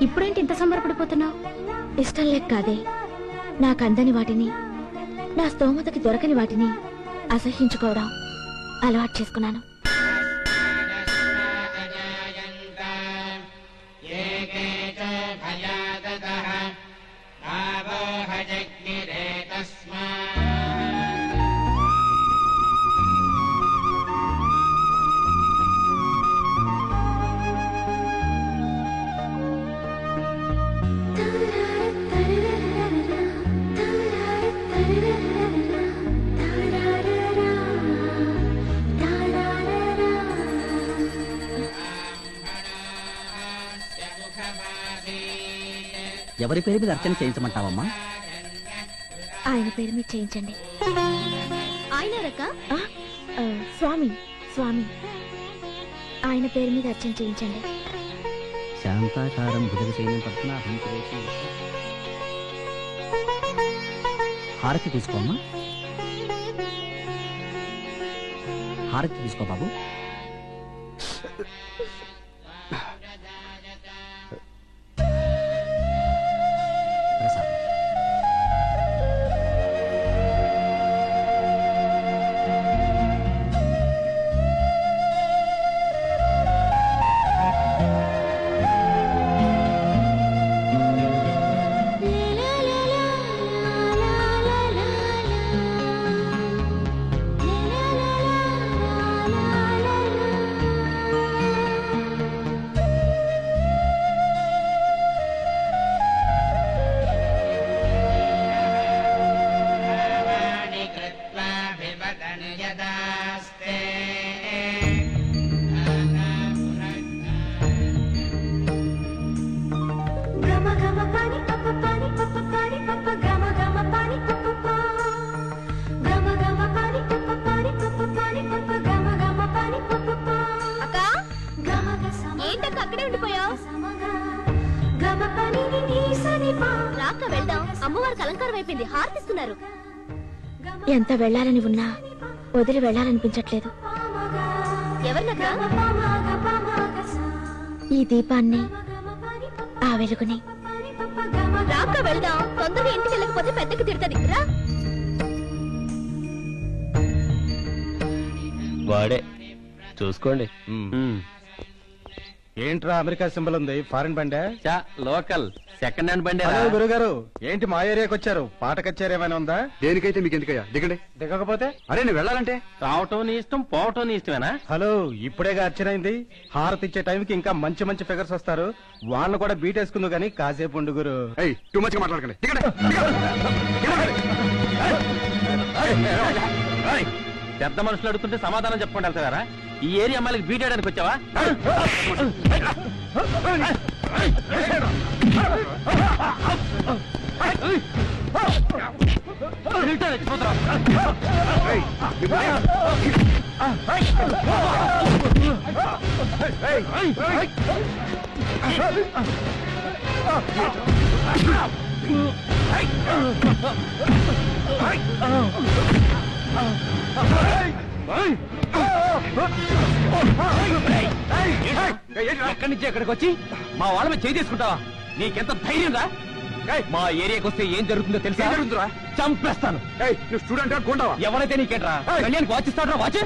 ఇప్పుడేంటి ఇంత సంబరపడిపోతున్నావు? ఇష్టం లేక కాదే, నాకు అందని వాటిని, నా స్తోమతకి దొరకని వాటిని అసహించుకోవడం అలవాటు చేసుకున్నాను. ఎవరి పేరు మీద అర్చన చేయించమంటావమ్మా? ఆయన పేరు మీద చేయించండి. ఆయన రక స్వామి, స్వామి ఆయన పేరు మీద అర్చన చేయించండి. శాంతాకారం భుజగశయనం పద్మనాభం సురేశం. హారతి తీసుకోమ్మా. హారతి తీసుకో బాబు. ప్రసాదం. ఎందుకు అక్కడే ఉండిపోయావు? రాక వెళ్దాం. అమ్మవారికి అలంకారం అయిపోయింది, హారతిస్తున్నారు. ఎంత వెళ్ళాలని ఉన్నా వదిలి వెళ్ళాలనిపించట్లేదు. ఎవరినక్క? ఈ దీపాన్ని, ఆ వెలుగుని. రాక వెళ్దాం. తొందరగా ఇంటికి వెళ్ళకపోతే పెద్దకి తిడతది. రా. వాడే చూసుకోండి. ఏంట్రా అమెరికా సింబల్ ఉంది? ఫారెన్ బండే? లోకల్ సెకండ్ హ్యాండ్ బండి. హలో గురుగారు, ఏంటి మా ఏరియాకి వచ్చారు? పాట కచ్చారు ఏమైనా ఉందా? దేనికైతే మీకు ఎందుకయ్యా, దిగండి. దిగకపోతే అరే నేను వెళ్ళాలంటే రావటం నీ ఇష్టం, పోవటం నీ ఇష్టమేనా? హలో, ఇప్పుడేగా అర్చనైంది. హారతి ఇచ్చే టైంకి ఇంకా మంచి మంచి ఫిగర్స్ వస్తారు. వాళ్ళని కూడా బీటేసుకుందు గానీ కాసేపు ఉండు గురు. టూ మచ్ గా మాట్లాడకండి. దిగండి. పెద్ద మనుషులు అడుగుతుంటే సమాధానం చెప్పుకుంటా వెళ్తారా? ఈ ఏరియా అమ్మాయికి బీటేయడానికి వచ్చావా? ఎక్కడి నుంచి ఎక్కడికి వచ్చి మా వాళ్ళ మీద చేయి తీసుకుంటావా? నీకెంత ధైర్యం రా? మా ఏరియాకి వస్తే ఏం జరుగుతుందో తెలుసా? చంపేస్తాను. నువ్వు స్టూడెంట్ కొండవా? ఎవరైతే నీకేట్రా? కళ్యాణ్కి వాచిస్తాడు. వాచ్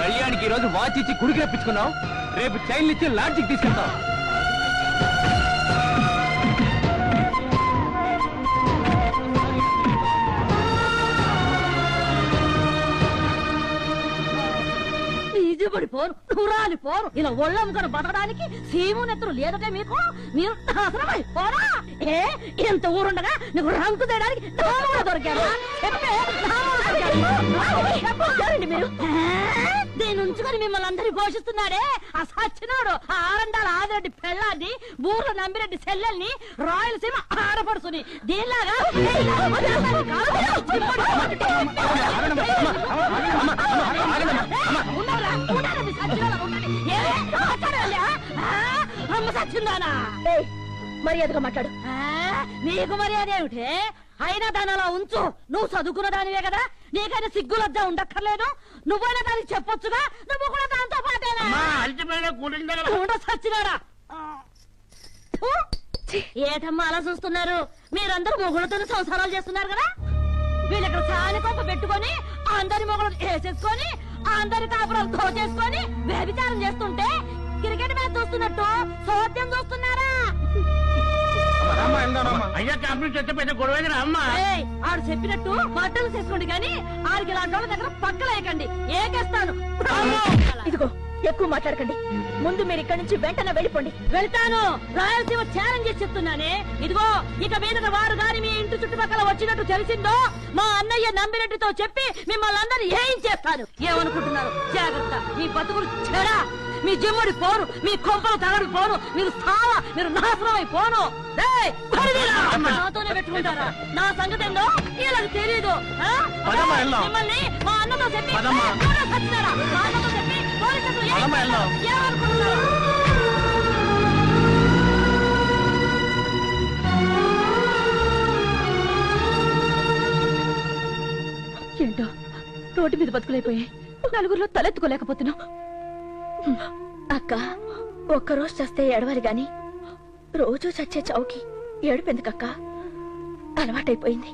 కళ్యాణ్కి ఈ రోజు వాచ్ ఇచ్చి గుడికి రప్పించుకున్నావు. రేపు చైన్లు ఇచ్చి లాడ్జికి తీసుకెళ్తావు. పోరు తురాలి పోరు ఇలా ఒళ్ళమ్ముకొని బతకడానికి సీము నెత్తరు లేదటే మీకు. మీరు నాశనమై పోరా. ఏ ఇంత ఊరుండగా నీకు రంకు తేయడానికి దొరికారు. మీరు దీని ఉంచుకొని మిమ్మల్ని అందరి పోషిస్తున్నాడే ఆ సచ్చినోడు, ఆ ఆరండాల ఆదిరెడ్డి పెళ్ళాన్ని, బూర్ల నంబిరెడ్డి చెల్లెల్ని, రాయలసీమ ఆడపడుచుని దీనిలాగా మర్యాదగా మాట్లాడు. నీకు మర్యాద ఏమిటే? అయినా దాని అలా ఉంచు. నువ్వు చదువుకున్న దానివే కదా, నీకైనా సిగ్గులద్దా ఉండక్కర్లేదు. నువ్వైనా దానికి చెప్పొచ్చుగా. నువ్వు కూడా దాంతో పాటేనా? సచ్చినాడా? ఏటమ్మా అలా చూస్తున్నారు? మీరందరూ మొగుళ్ళతో సంసారాలు చేస్తున్నారు కదా. వీళ్ళు ఇక్కడ సాలికొంప పెట్టుకొని అందరి మొగుళ్ళు వేసేసుకొని అందరి కాపురాలు దోచేసుకొని వ్యభిచారం చేస్తుంటే క్రికెట్ మ్యాచ్ చూస్తున్నట్టు సోద్యం చూస్తున్నారా? అయ్యా కంప్లీట్ చచ్చిపోయిన గొడవ అమ్మ. ఆడు చెప్పినట్టు బట్టలు చేసుకోండి కానీ ఆడికి ఇలాంటి వాళ్ళ దగ్గర పక్కలేయకండి. ఏకేస్తాను. ఇదిగో ఎక్కువ మాట్లాడకండి. ముందు మీరు ఇక్కడి నుంచి వెంటనే వెళ్ళిపోండి. వెళ్తాను. రాయలసీమ ఛాలెంజ్ చేసి చెప్తున్నానే. ఇదిగో ఇక మీద వారు గాని మీ ఇంటి చుట్టుపక్కల వచ్చినట్టు తెలిసిందో మా అన్నయ్య నంబిరెడ్డితో చెప్పి మిమ్మల్ని అందరూ ఏం చేస్తాను. ఏమనుకుంటున్నారు? జాగ్రత్త. మీ బతుకులు చెడా, మీ జిమ్ముడి పోను, మీ కొంపలు తగడు పోను, మీరు స్థావా, మీరు నాశనం అయిపోను. నాతోనే పెట్టుకుంటారా? నా సంగతి ఏందో వీళ్ళకి తెలీదు. మిమ్మల్ని మా అన్నతో చెప్పి సచ్చినారా? మా అన్నతో చెప్పి పోలీసులు ఏమనుకుంటున్నారు? ఏంటో రోడ్డు మీద బతుకులైపోయాయి. నలుగురిలో తలెత్తుకోలేకపోతున్నాం. అక్క, ఒక్కరోజు చస్తే ఏడవాలి గాని రోజు చచ్చే చౌకి ఏడుపెందుకక్క? అలవాటైపోయింది.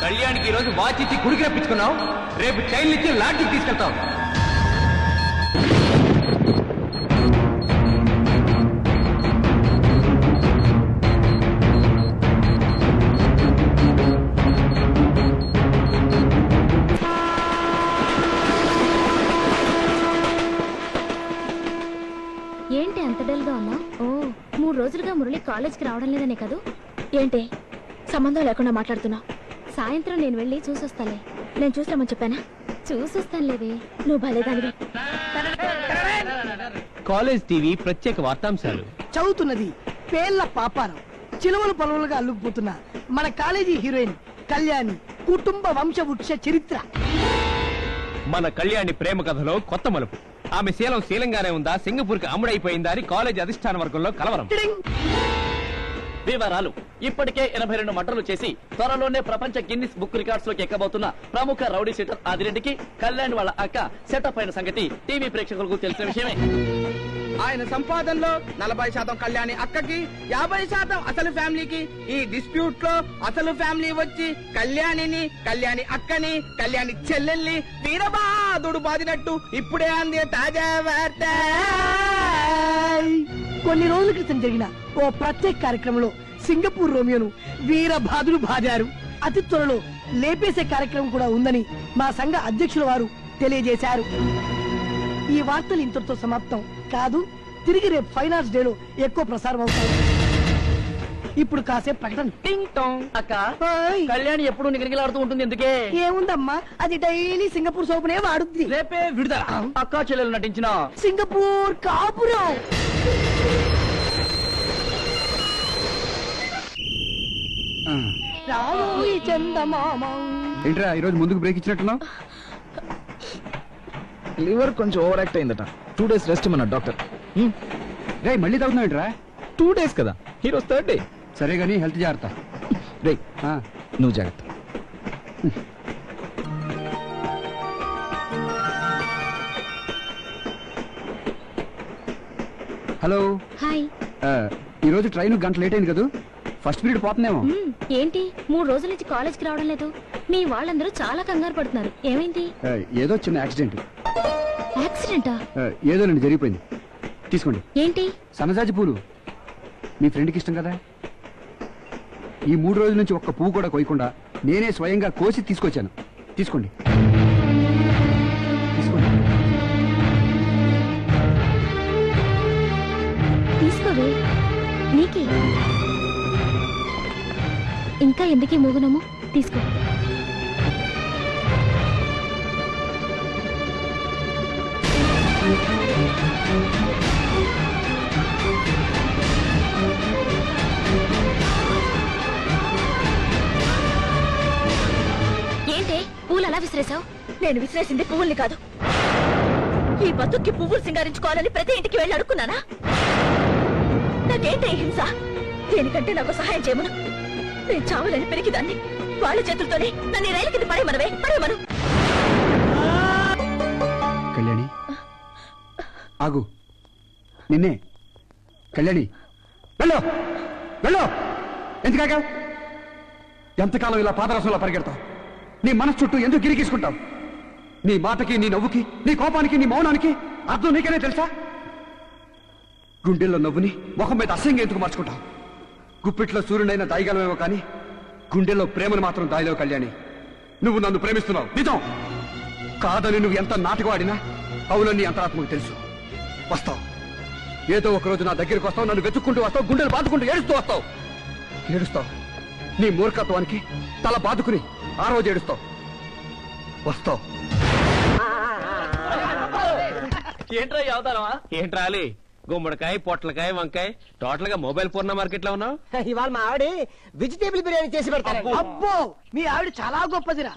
కళ్యాణ్కి ఈ రోజు వాచ్ ఇచ్చి గుడికి రప్పించుకున్నావు. రేపు చైన్లు ఇచ్చి లాడ్జికి తీసుకెళ్తావు. ఏంటి అంత డల్గా ఉన్నా? ఓ 3 రోజులుగా మురళి కాలేజ్కి రావడం లేదనే కదూ? ఏంటి సంబంధం లేకుండా మాట్లాడుతున్నావు? సాయంత్రం నేను వెళ్ళి చూసొస్తాలే. నేను చూసామని చెప్పానా? చూసొస్తానులేవే. నువ్వు భలేదానివే. కాలేజ్ టీవీ ప్రత్యేక వార్తాంశాలు చదువుతున్నది పేర్ల పాపారం. చిలువలు పలువులుగా అల్లుకుపోతున్న మన కాలేజీ హీరోయిన్ కళ్యాణి కుటుంబ వంశవృక్ష చరిత్ర. మన కళ్యాణి ప్రేమ కథలో కొత్త మలుపు. ఆమె శీలం శీలంగానే ఉందా, సింగపూర్ కి అమ్ముడైపోయిందా అని కాలేజ్ అధిష్టాన వర్గంలో కలవరం. వివరాలు: ఇప్పటికే 82 మర్డర్లు చేసి త్వరలోనే ప్రపంచ గిన్నిస్ బుక్ రికార్డ్స్ లోకి ఎక్కబోతున్న ప్రముఖ రౌడీ షీటర్ ఆదిరెడ్డికి కళ్యాణ్ వాళ్ళ అక్క సెటప్ అయిన సంగతి టీవీ ప్రేక్షకులకు తెలిసిన విషయమే. ఆయన సంపాదనలో 40% కళ్యాణి అక్కకి, 50% అసలు ఫ్యామిలీకి. ఈ డిస్ప్యూట్ లో అసలు ఫ్యామిలీ వచ్చి కళ్యాణి అక్కని, కళ్యాణి చెల్లెల్ని వీరబాదుడు బాదినట్టు ఇప్పుడే అంది తాజా వార్త. కొన్ని రోజుల క్రితం జరిగిన ఓ ప్రత్యేక కార్యక్రమంలో సింగపూర్ రోమియోను వీరబాదులు బాదారు. అతి త్వరలో లేపేసే కార్యక్రమం కూడా ఉందని మా సంఘ అధ్యక్షుల వారు తెలియజేశారు. ఈ వార్తలు ఇంతటితో సమాప్తం కాదు. తిరిగి రేపు ఫైనాన్స్ డేలో ఎక్కువ ప్రసారం అవుతాయి. ఇప్పుడు కాసేపు ప్రకటన. టింగ్ టోంగ్. అక్క, కళ్యాణి ఎప్పుడు నిగనిగలాడుతూ ఉంటుంది ఎందుకే? ఏముందమ్మా, అది డైలీ సింగపూర్ సోపునే వాడుద్ది. రేపే విడుదల. అక్క చెల్లెలు నటించిన సింగపూర్ కాపురం. రాబోయి చందమామ. ఏంట్రా ఈరోజు ముందుకు బ్రేక్ ఇచ్చినట్టున్నావు? లివర్ కొంచెం ఓవర్ యాక్ట్ అయిందట. 2 days రెస్ట్ మన డాక్టర్. రే మళ్ళీ తాగుతున్నావు ఏంట్రా? 2 days కదా, హీరోస్ 3rd day. సరే గానీ హెల్త్ జాగ్రత్త. రే నువ్వు జాగ్రత్త. హలో. హాయ్. ఈ రోజు ట్రైన్ గంట లేట్ అయింది కదా, ఫస్ట్ పీరియడ్ పోతుందేమో. ఏంటి 3 రోజుల నుంచి కాలేజ్కి రావడం లేదు? మీ వాళ్ళందరూ చాలా కంగారు పడుతున్నారు. ఏమైంది? ఏదో చిన్న యాక్సిడెంట్. యాక్సిడెంటా? ఏదోనండి జరిగిపోయింది. తీసుకోండి. ఏంటి? సన్నజాజి పూలు మీ ఫ్రెండ్కి ఇష్టం కదా. ఈ 3 రోజుల నుంచి ఒక్క పువ్వు కూడా కొయ్యకుండా నేనే స్వయంగా కోసి తీసుకొచ్చాను. తీసుకోండి. తీసుకోండి. తీసుకోవే, నీకే. ఇంకా ఎందుకీ మూగనము? తీసుకో. ఏంటే పూలు అలా విసిరేశావు? నేను విసిరేసింది పువ్వుల్ని కాదు. ఈ బతుక్కి పువ్వులు సింగారించుకోవాలని ప్రతి ఇంటికి వెళ్ళి అడుక్కున్నానా? నాకేంటే హింస? దేనికంటే నాకు సహాయం చేయమను. నేను చావాలని పెరిగిదాన్ని. వాళ్ళ చేతులతోనే నన్ను రైలు కింద పడేయమను. కళ్యాణి ఆగు. నిన్నే. కళ్యాణి వెళ్ళు, వెళ్ళు. ఎందుకాగా? ఎంతకాలం ఇలా పాదరసంలో పరిగెడతావు? నీ మనసు చుట్టూ ఎందుకు గిరిగీసుకుంటావు? నీ మాటకి, నీ నవ్వుకి, నీ కోపానికి, నీ మౌనానికి అర్థం నీకనే తెలుసా? గుండెల్లో నవ్వుని ముఖం మీద అసహ్యంగా ఎందుకు మార్చుకుంటావు? గుప్పిట్లో సూర్యుడైన దాయగలవేమో కానీ గుండెల్లో ప్రేమను మాత్రం దాయలేవు. కళ్యాణి, నువ్వు నన్ను ప్రేమిస్తున్నావు నిజం. కాదని నువ్వు ఎంత నాటకవాడినా అవునని అంతరాత్మకు తెలుసు. వస్తావు, ఏదో ఒక రోజు నా దగ్గరికి వస్తావు, నన్ను వెతుక్కుంటూ వస్తావు, గుండెలు బాదుకుంటూ ఏడుస్తూ వస్తావు. ఏడుస్తావు, నీ మూర్ఖత్వానికి తల బాదుకుని ఆ రోజు ఏడుస్తావు. వస్తావు. ఏంట్రా ఈ అవతారమా? ఏంట్రా అలీ? గుమ్మడికాయ, పొట్లకాయ, వంకాయ, టోటల్ గా మొబైల్ పూర్ణ మార్కెట్ లో ఉన్నావు. ఇవాళ మా ఆవిడ వెజిటేబుల్ బిర్యానీ చేసి పెడతారు. అబ్బో, మీ ఆవిడ చాలా గొప్పదిరా.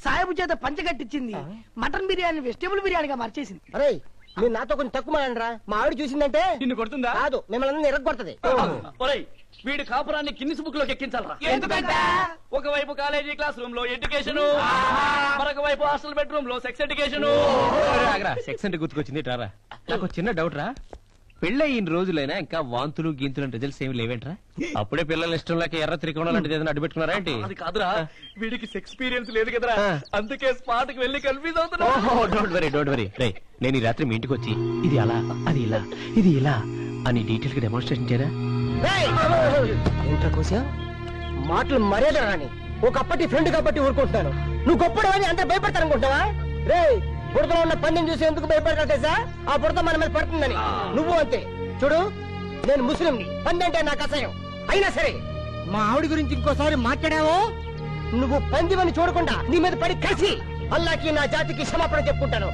సాయబు చేత పంచగట్టించింది. మటన్ బిర్యానీ వెజిటేబుల్ బిర్యానీగా మార్చేసింది. అరే మీరు నాతో కొంచెం తక్కువ మాడండిరా. మా ఆవిడ చూసిందంటే నిన్ను కొడుతుందా? కాదు, మిమ్మల్ని ఎరగొడుతుంది. ఒరేయ్, వీడి కాపురాన్ని గిన్నిస్ బుక్ లోకి ఎక్కించాలరా. ఎందుకంటే ఒకవైపు కాలేజీ క్లాస్ రూమ్ లో ఎడ్యుకేషన్, మరొక వైపు హాస్టల్ బెడ్రూమ్ లో సెక్స్ ఎడ్యుకేషన్. సెక్స్ అంటే గుర్తుకొచ్చింది. రారా, నాకు చిన్న డౌట్ రా. పెళ్ళై ఇన్ని రోజులైనా ఇంకా వాంతులు గీంతులు రిజల్ట్స్ ఏమి లేవేంట్రా? అప్పుడే పిల్లల ఇష్టం లేక ఎర్ర త్రికోణం లాంటిది ఏదైనా అడ్డు పెట్టుకున్నారా ఏంటి? అది కాదురా, వీడికి ఎక్స్పీరియన్స్ లేదు కదరా, అందుకే స్పాట్ కి వెళ్ళి కన్ఫ్యూజ్ అవుతున్నా. Don't worry. రే, నేను ఈ రాత్రి మీ ఇంటికి వచ్చి ఇది అలా, అది ఇలా, ఇది ఇలా అని డీటెయిల్ గా డెమాన్స్ట్రేషన్ చేయరా? ఏంట్రా కోసా మాటలు మర్యాద రాని. ఒకప్పటి ఫ్రెండ్ కాబట్టి ఊరుకుంటున్నాను. నువ్వు గొప్పడు అని అంత భయపడతానుకుంటావా? రే, బుడతలో ఉన్న పందిని చూసి ఎందుకు భయపడతా? ఆ బుడత మన మీద పడుతుందని. నువ్వు అంతే. చూడు, నేను ముస్లింని, పంది అంటే నాకు అసహ్యం. అయినా సరే మా ఆవిడ గురించి ఇంకోసారి మాట్లాడావో నువ్వు పందివని చూడకుండా నీ మీద పడి కలిసి అల్లాకి నా జాతికి క్షమాపణ చెప్పుకుంటాను.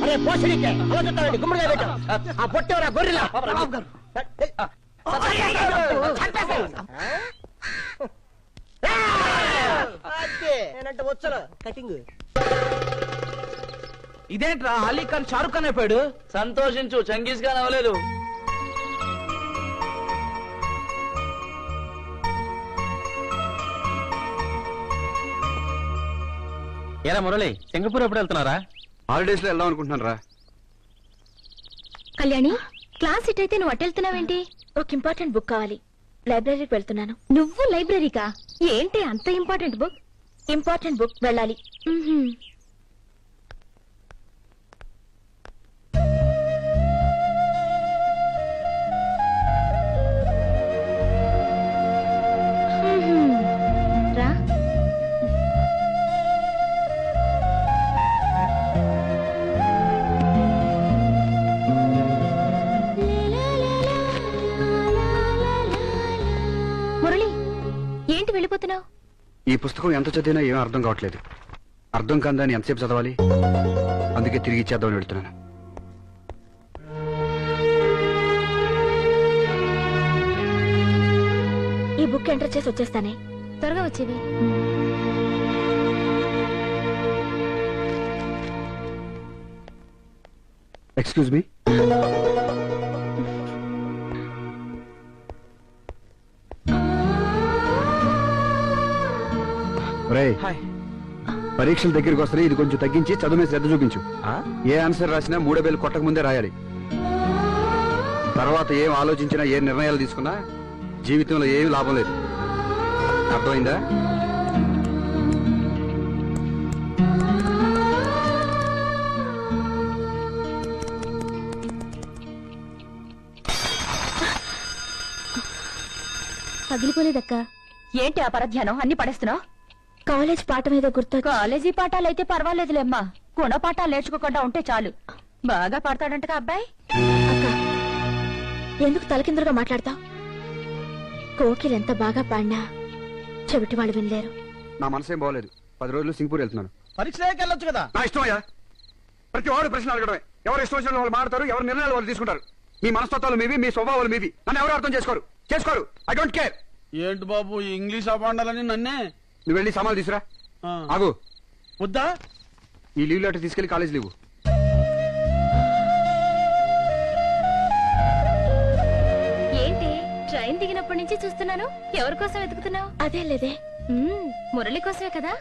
అరే పోషడికే అలా చెప్తానండి. గుమ్మడిగా పెట్టావు. ఆ పొట్టేవరా గొర్రెలా? నేనంటే వచ్చను కటింగ్. ఇదేంట్రా అలీ ఖాన్ షారుఖ్ ఖాన్ అయిపోయాడు? సంతోషించు, చంగీజ్ ఖాన్ అవ్వలేదు. ఏరా మురళి, సింగపూర్ ఎప్పుడు వెళ్తున్నారా? హాలిడేస్ లో వెళ్దాం అనుకుంటున్నాను రా. కళ్యాణి, క్లాస్ ఇట్ అయితే నువ్వు అట్టెళ్తున్నావేంటి? ఒక ఇంపార్టెంట్ బుక్ కావాలి, లైబ్రరీకి వెళ్తున్నాను. నువ్వు లైబ్రరీకా? ఏంటి అంత ఇంపార్టెంట్ బుక్? ఇంపార్టెంట్ బుక్, వెళ్ళాలి. రా. మురళి, ఏంటి వెళ్ళిపోతున్నావు? ఈ పుస్తకం ఎంత చదివినా ఏం అర్థం కావట్లేదు. అర్థం కాదని ఎంతసేపు చదవాలి? అందుకే తిరిగి ఇచ్చేద్దామని వెళ్తున్నాను. ఈ బుక్ ఎంటర్ చేసి వచ్చేస్తానే, త్వరగా వచ్చేవి. Excuse me. పరీక్షల దగ్గరికి వస్తే ఇది కొంచెం తగ్గించి చదువు మీద శ్రద్ధ చూపించు. ఏ ఆన్సర్ రాసినా 3,000 కొట్టక ముందే రాయాలి. తర్వాత ఏం ఆలోచించినా ఏ నిర్ణయాలు తీసుకున్నా జీవితంలో ఏమీ లాభం లేదు. అర్థమైందా? పగిలిపోలేదక్క. ఏంటి ఆ పరధ్యానం? అన్ని పడేస్తున్నావు? కాలేజ్ పాఠం ఏదో గుర్తు. కాలేజీ పాఠాలైతే పర్వాలేదులేమ్మా, గుణపాఠాలు నేర్చుకోకుండా ఉంటే చాలు. బాగా పాడతాడంటగా అబ్బాయి. అక్క, ఎందుకు తలకిందులుగా మాట్లాడతావు? కోకిలు ఎంత బాగా పాడినా చెవిటి వాళ్ళు వినలేరు. నా మనసేం బాగోలేదు. 10 రోజులు సింగపూర్ వెళ్తున్నాను. పరీక్షకి వెళ్ళొచ్చు కదా. నా ఇష్టమయ్యా. ప్రతి వాడు ప్రశ్న అడగడమే. ఎవరు ఇష్టం వచ్చిన వాళ్ళు మాడతారు, ఎవరు నిర్ణయాలు వాళ్ళు తీసుకుంటారు. మీ మనస్తత్వాలు మీవి, మీ స్వభావాలు మీవి. నన్ను ఎవరు అర్థం చేసుకోరు. I don't care. ఏంటి బాబు ఇంగ్లీష్ అపాండాలని నన్నే? నువ్వు వెళ్ళి సామాన్లు తీసురా. ఆగు. వద్దా? ఈ లీవ్ లెటర్ తీసుకెళ్లి కాలేజ్ లీవు. ఏంటి ట్రైన్ దిగినప్పటి నుంచి చూస్తున్నాను, ఎవరి కోసం వెతుకుతున్నావు? అదే లేదే, మురళి కోసమే కదా.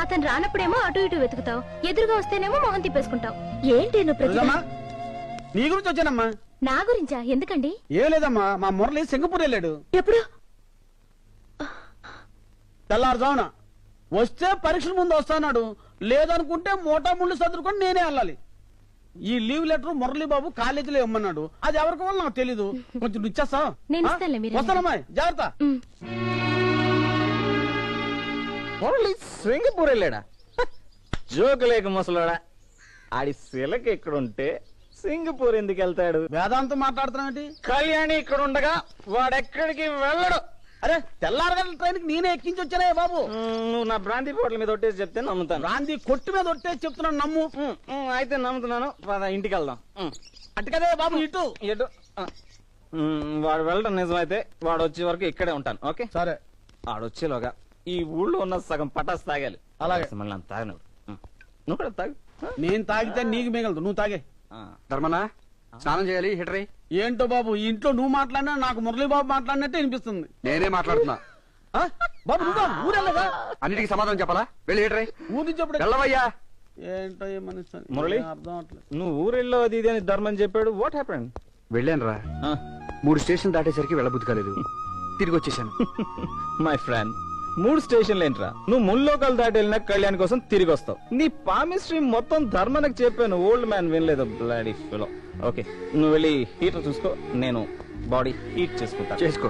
అతను రానప్పుడేమో అటు ఇటు వెతుకుతావు, ఎదురుగా వస్తేనేమో మొహం తిప్పేసుకుంటావు. ఏంటి నువ్వు ప్రతి నీ గురించి వచ్చానమ్మా. నా గురించా? ఎందుకండి? ఏం లేదమ్మా, మా మురళి సింగపూర్ వెళ్ళాడు. ఎప్పుడు? తెల్లారుజామున వస్తే పరీక్షల ముందు వస్తాడు, లేదనుకుంటే మోటా ముళ్ళు సర్దుకొని నేనే వెళ్ళాలి. ఈ లీవ్ లెటర్ మురళీ బాబు కాలేజీలో ఇమ్మన్నాడు. అది ఎవరికి వల్ల నాకు తెలీదు. కొంచెం ఇచ్చేస్తా. వస్తానమ్మా, జాగ్రత్త. మురళి సింగపూర్ వెళ్ళాడా? జోకు లేక ముసలాడా. ఆడి శిలకి ఎక్కడుంటే సింగపూర్ ఎందుకు వెళ్తాడు? వేదాంతం మాట్లాడుతున్నావు. కళ్యాణి ఇక్కడ ఉండగా వాడెక్కడికి వెళ్ళడు. అరే తెల్లారగల ట్రైన్ కి నేనే ఎక్కించి వచ్చానే బాబు. నువ్వు నా బ్రాంతి పోట్ల మీద ఒట్టేసి చెప్తే నమ్ముతాను. బ్రాంతి కొట్టు మీద ఒట్టేసి చెప్తున్నాను, నమ్ము. అయితే నమ్ముతున్నాను. ఇంటికి వెళ్దాం. అటు కదే బాబు, ఇటు ఎటు. వాడు వెళ్ళడం నిజమైతే వాడు వచ్చే వరకు ఇక్కడే ఉంటాను. ఓకే సరే. వాడు వచ్చేలోగా ఈ ఊళ్ళో ఉన్న సగం పటాస్ తాగాలి. అలాగే. మళ్ళీ తాగను. నువ్వు కూడా తాగు. నేను తాగితే నీకు మిగలదు, నువ్వు తాగే. ధర్మనా, స్నానం చేయాలి. హీటర్ ఏంటో బాబు, ఇంట్లో నువ్వు మాట్లాడినా నాకు మురళీ బాబు మాట్లాడినట్టే అనిపిస్తుంది. నేనే మాట్లాడుతున్నా. బాబు నువ్వు ఊరెళ్ళగా అన్నిటికీ సమాధానం చెప్పాలా? వెళ్ళి హీటర్ ఊరి చెప్పడు. వెళ్ళవయ్యా. ఏంటో ఏమని మురళి, అర్థం అవట్లేదు. నువ్వు ఊరెళ్ళో అది ఇది అని ధర్మని చెప్పాడు. What happened? వెళ్ళాను రా. 3 స్టేషన్లు దాటేసరికి వెళ్ళబుద్ధి కాలేదు, తిరిగి వచ్చేసాను. మై ఫ్రెండ్, 3 స్టేషన్లు ఏంట్రా? నువ్వు ముల్లోకాలు దాటి వెళ్ళిన కళ్యాణ్ కోసం తిరిగి వస్తావు. నీ పామిస్ట్రీ మొత్తం ధర్మనకు చెప్పాను. ఓల్డ్ మ్యాన్ వినలేదు. Bloody fellow. ఓకే, నువ్వు వెళ్ళి హీటర్ చూసుకో, నేను బాడీ హీట్ చేసుకుంటా. చేసుకో.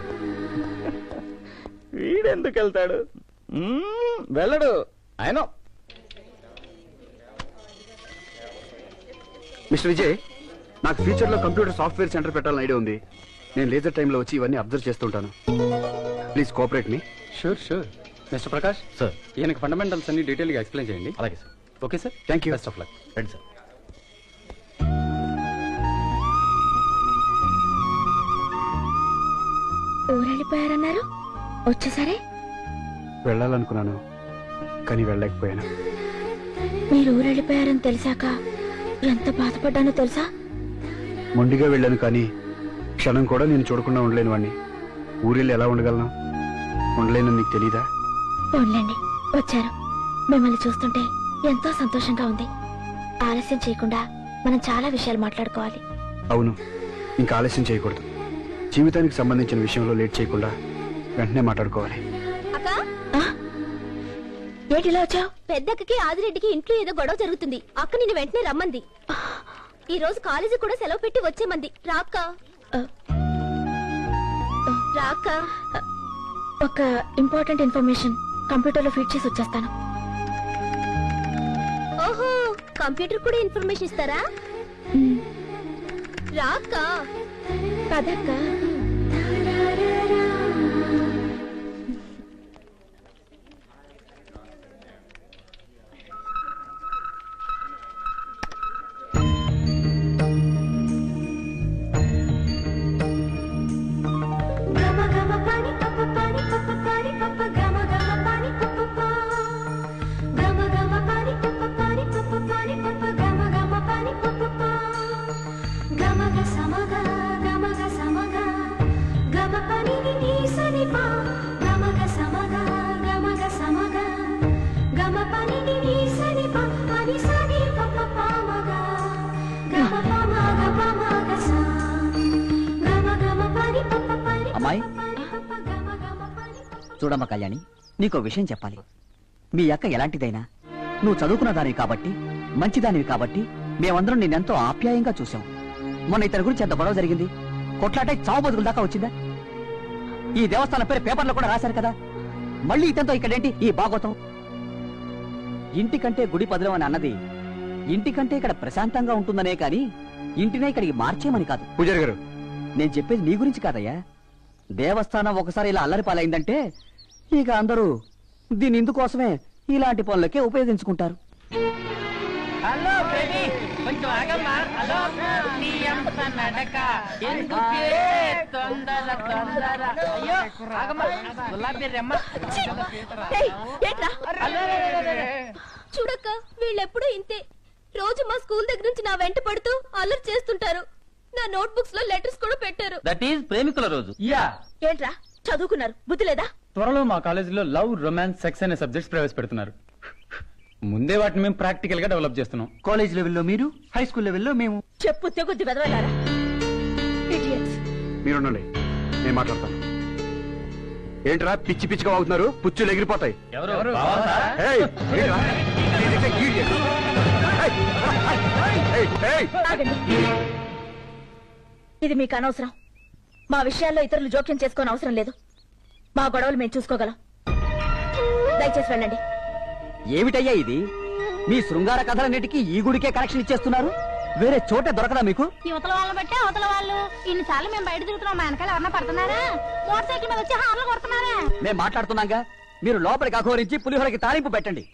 వీడెందుకు వెళ్తాడు? వెళ్ళడు. ఆయన మిస్టర్ విజయ్, నాకు ఫ్యూచర్ లో కంప్యూటర్ సాఫ్ట్వేర్ సెంటర్ పెట్టాలని ఐడియా ఉంది. నేను లేజర్ టైంలో వచ్చి ఇవన్నీ అబ్జర్వ్ చేస్తుంటాను. Please cooperate me. Sure. Mister Prakash sir, ఈయనకి ఫండమెంటల్స్ అన్ని డీటెయిల్ గా ఎక్స్ప్లెయిన్ చేయండి. అలాగే sir. Okay sir, thank you. Best of luck. రండి సార్. ఊరెళ్ళిపోయారన్నారు, వచ్చేసరే. వెళ్ళాలనుకున్నాను కానీ వెళ్ళలేకపోయాను. మీరు ఊరెళ్ళిపోయారని తెలిసాక ఎంత బాధపడ్డానో తెలుసా? మొండిగా వెళ్ళాను కానీ క్షణం కూడా నేను చూడకుండా ఉండలేను వాడిని. ఊరెళ్ళి ఎలా ఉండగలను? ఉండలేనని నీకు తెలీదా? పోన్లేండి, వచ్చారు. మిమ్మల్ని చూస్తుంటే ఎంతో సంతోషంగా ఉంది. ఆలస్యం చేయకుండా మనం చాలా విషయాలు మాట్లాడుకోవాలి. అవును, ఇంకా ఆలస్యం చేయకూడదు. జీవితానికి సంబంధించిన విషయంలో లేట్ చేయకుండా వెంటనే మాట్లాడుకోవాలి. ఏంటి ఇలా వచ్చావు? పెద్దక్కకి ఆదిరెడ్డికి ఇంట్లో ఏదో గొడవ జరుగుతుంది. అక్క నిన్ను వెంటనే రమ్మంది. ఈ రోజు కాలేజీ కూడా సెలవు పెట్టి వచ్చేమంది. రాక్క రాక్క. ఒక ఇంపార్టెంట్ ఇన్ఫర్మేషన్ కంప్యూటర్ లో ఫీడ్ చేసి వచ్చేస్తాను. ఓహో, కంప్యూటర్ కూడా ఇన్ఫర్మేషన్ ఇస్తారా? రాక్క కదక్క. అమ్మాయి చూడమ్మా కళ్యాణి, నీకో విషయం చెప్పాలి. మీ అక్క ఎలాంటిదైనా నువ్వు చదువుకున్న దానివి కాబట్టి, మంచిదానివి కాబట్టి మేమందరం నిన్నెంతో ఆప్యాయంగా చూసాం. మొన్న ఇతని గురించి ఎంత గొడవ జరిగింది. కొట్లాటే చావు బతుకుల దాకా వచ్చిందా? ఈ దేవస్థానం పేరు పేపర్లో కూడా రాశారు కదా. మళ్ళీ ఇతనితో ఇక్కడేంటి ఈ భాగవతం? ఇంటికంటే గుడి పదిలం అని అన్నది ఇంటికంటే ఇక్కడ ప్రశాంతంగా ఉంటుందనే కాని ఇంటినే ఇక్కడికి మార్చేమని కాదు. పూజారి గారు, నేను చెప్పేది నీ గురించి కాదయ్యా. దేవస్థానం ఒకసారి ఇలా అల్లరి పాలైందంటే ఇక అందరూ దీని ఇందుకోసమే ఇలాంటి పనులకే ఉపయోగించుకుంటారు. హలో బేబీ, కొంచెం ఆగమ్మా. హలో, నీ అంత నడక ఎందుకే తొందర తొందర? అయ్యో ఆగమ్మా, గులాబీ రెమ్మ. చూడక్క, వీళ్ళెప్పుడు ఇంతే. రోజు మా స్కూల్ దగ్గర నుంచి నా వెంట పడుతూ అల్లరి చేస్తుంటారు. నా నోట్ బుక్స్ లో లెటర్స్ కూడా పెట్టారు. దట్ ఈస్ ప్రేమికుల రోజు. ఏంట్రా చదువుకున్నారు, బుద్ధి లేదా? త్వరలో మా కాలేజీలో లవ్, రొమాన్స్, సెక్స్ అనే సబ్జెక్ట్స్ ప్రవేశపెడుతున్నారు. ముందే వాటిని మేము ప్రాక్టికల్ గా డెవలప్ చేస్తున్నాం. కాలేజ్ లెవెల్లో మీరు, హై స్కూల్ లెవెల్లో మేము. చెప్పు తెగుద్ది వెదవలారా. మీరుండండి, నేను మాట్లాడతాను. ఏంట్రా పిచ్చి పిచ్చిగా అవుతున్నారు? పుచ్చులు ఎగిరిపోతాయి. ఏయ్, ఏంట్రా? ఆగండి. ఇది మీకు అనవసరం. మా విషయాల్లో ఇతరులు జోక్యం చేసుకోని అవసరం లేదు. మా గొడవలు మేము చూసుకోగలం. దయచేసి వెళ్ళండి. ఏమిటయ్యా ఇది? మీ శృంగార కథలన్నిటికీ ఈ గుడికే కనెక్షన్ ఇచ్చేస్తున్నారు. వేరే చోట దొరకదా మీకు? యువతల వాళ్ళని బట్టి అవతల వాళ్ళు. ఇన్నిసార్లు మేము బయట తిరుగుతున్నాం, మా వెనకాల ఎవరన్నా పడుతున్నారా? మోటార్ సైకిల్ మీద వచ్చి హార్లు కొడుతున్నారా? మేము మాట్లాడుతున్నాగా. మీరు లోపలికి అఘోరించి పులిహోరకి తాలింపు పెట్టండి.